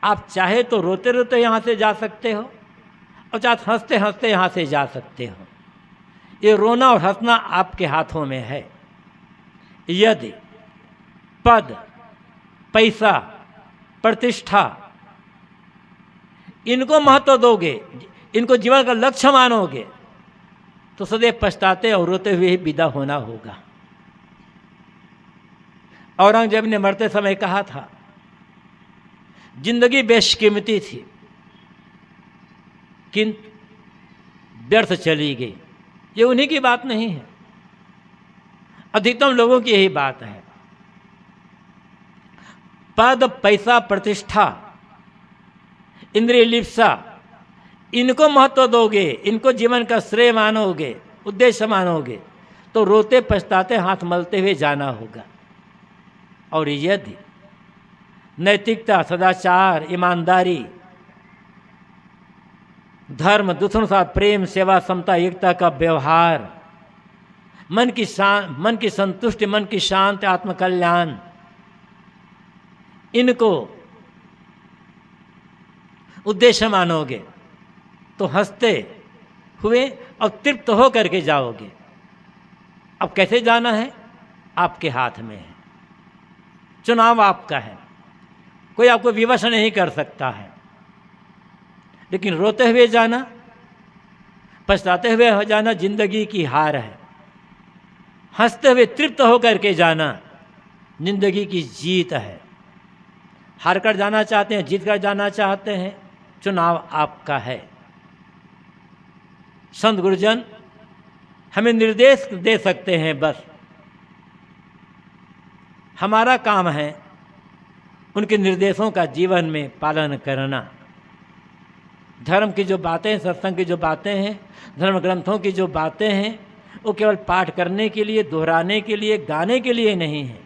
आप चाहे तो रोते रोते यहाँ से जा सकते हो और चाहे हंसते हंसते यहाँ से जा सकते हो। ये रोना और हंसना आपके हाथों में है। यदि पद, पैसा, प्रतिष्ठा इनको महत्व दोगे, इनको जीवन का लक्ष्य मानोगे, तो सदैव पछताते और रोते हुए ही विदा होना होगा। औरंगजेब ने मरते समय कहा था, जिंदगी बेशकीमती थी किंतु व्यर्थ चली गई। ये उन्हीं की बात नहीं है, अधिकतम लोगों की यही बात है। पद, पैसा, प्रतिष्ठा, इंद्रिय लिप्सा, इनको महत्व दोगे, इनको जीवन का श्रेय मानोगे, उद्देश्य मानोगे, तो रोते पछताते हाथ मलते हुए जाना होगा। और यदि नैतिकता, सदाचार, ईमानदारी, धर्म, दूसरों के साथ प्रेम, सेवा, समता, एकता का व्यवहार, मन की संतुष्टि, मन की शांति, आत्मकल्याण, इनको उद्देश्य मानोगे तो हंसते हुए और तृप्त हो करके जाओगे। अब कैसे जाना है, आपके हाथ में है, चुनाव आपका है, कोई आपको विवश नहीं कर सकता है। लेकिन रोते हुए जाना, पछताते हुए जाना जिंदगी की हार है। हंसते हुए तृप्त होकर के जाना जिंदगी की जीत है। हार कर जाना चाहते हैं, जीत कर जाना चाहते हैं, चुनाव आपका है। संत गुरुजन हमें निर्देश दे सकते हैं, बस हमारा काम है उनके निर्देशों का जीवन में पालन करना। धर्म की जो बातें हैं, सत्संग की जो बातें हैं, धर्म ग्रंथों की जो बातें हैं, वो केवल पाठ करने के लिए, दोहराने के लिए, गाने के लिए नहीं है,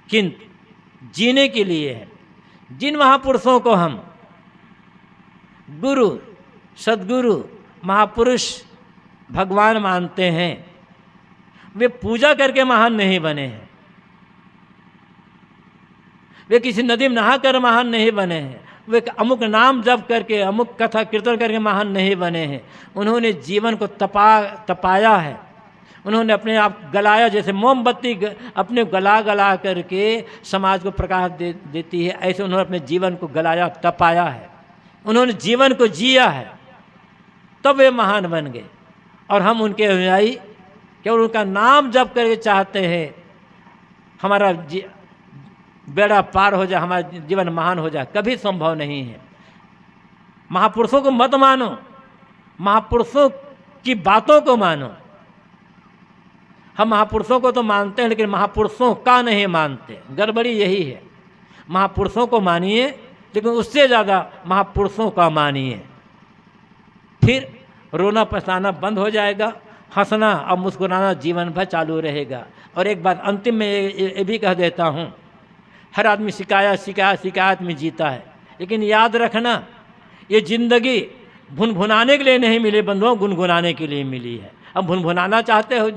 किंतु जीने के लिए है। जिन महापुरुषों को हम गुरु, सद्गुरु, महापुरुष, भगवान मानते हैं, वे पूजा करके महान नहीं बने हैं, वे किसी नदी में नहा कर महान नहीं बने हैं, वे अमुक नाम जप करके, अमुक कथा कीर्तन करके महान नहीं बने हैं। उन्होंने जीवन को तपाया है। उन्होंने अपने आप गलाया, जैसे मोमबत्ती अपने गला करके समाज को प्रकाश देती है, ऐसे उन्होंने अपने जीवन को गलाया, तपाया है। उन्होंने जीवन को जिया है, तब वे महान बन गए। और हम उनके अनुयायी केवल उनका नाम जप करके चाहते हैं हमारा बेड़ा पार हो जाए, हमारा जीवन महान हो जाए, कभी संभव नहीं है। महापुरुषों को मत मानो, महापुरुषों की बातों को मानो। हम महापुरुषों को तो मानते हैं, लेकिन महापुरुषों का नहीं मानते। गड़बड़ी यही है, महापुरुषों को मानिए, लेकिन उससे ज़्यादा महापुरुषों का मानिए, फिर रोना पछताना बंद हो जाएगा, हंसना और मुस्कुराना जीवन भर चालू रहेगा। और एक बात अंतिम में ये भी कह देता हूँ, हर आदमी शिकायत में जीता है, लेकिन याद रखना, ये जिंदगी भुनभुनाने के लिए नहीं मिली बंधुओं, गुनगुनाने के लिए मिली है। अब भुनभुनाना चाहते हो,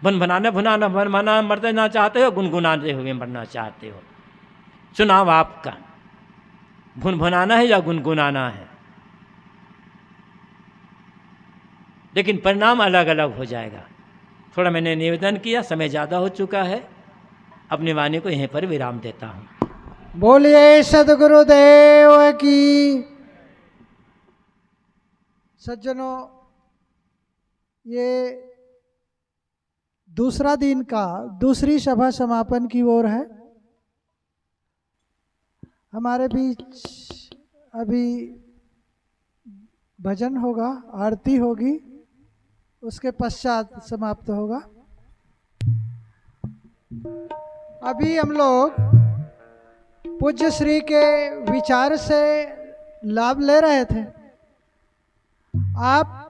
भुनभुनाना मरते ना चाहते हो, गुनगुनाते हुए मरना चाहते हो, चुनाव आपका, भुनभुनाना है या गुनगुनाना है। लेकिन परिणाम अलग अलग हो जाएगा। थोड़ा मैंने निवेदन किया, समय ज़्यादा हो चुका है, अपनी वाणी को यहीं पर विराम देता हूँ। बोलिए सद्गुरुदेव की। सज्जनों, ये दूसरा दिन का दूसरी सभा समापन की ओर है। हमारे बीच अभी भजन होगा, आरती होगी, उसके पश्चात समाप्त होगा। अभी हम लोग पूज्य श्री के विचार से लाभ ले रहे थे। आप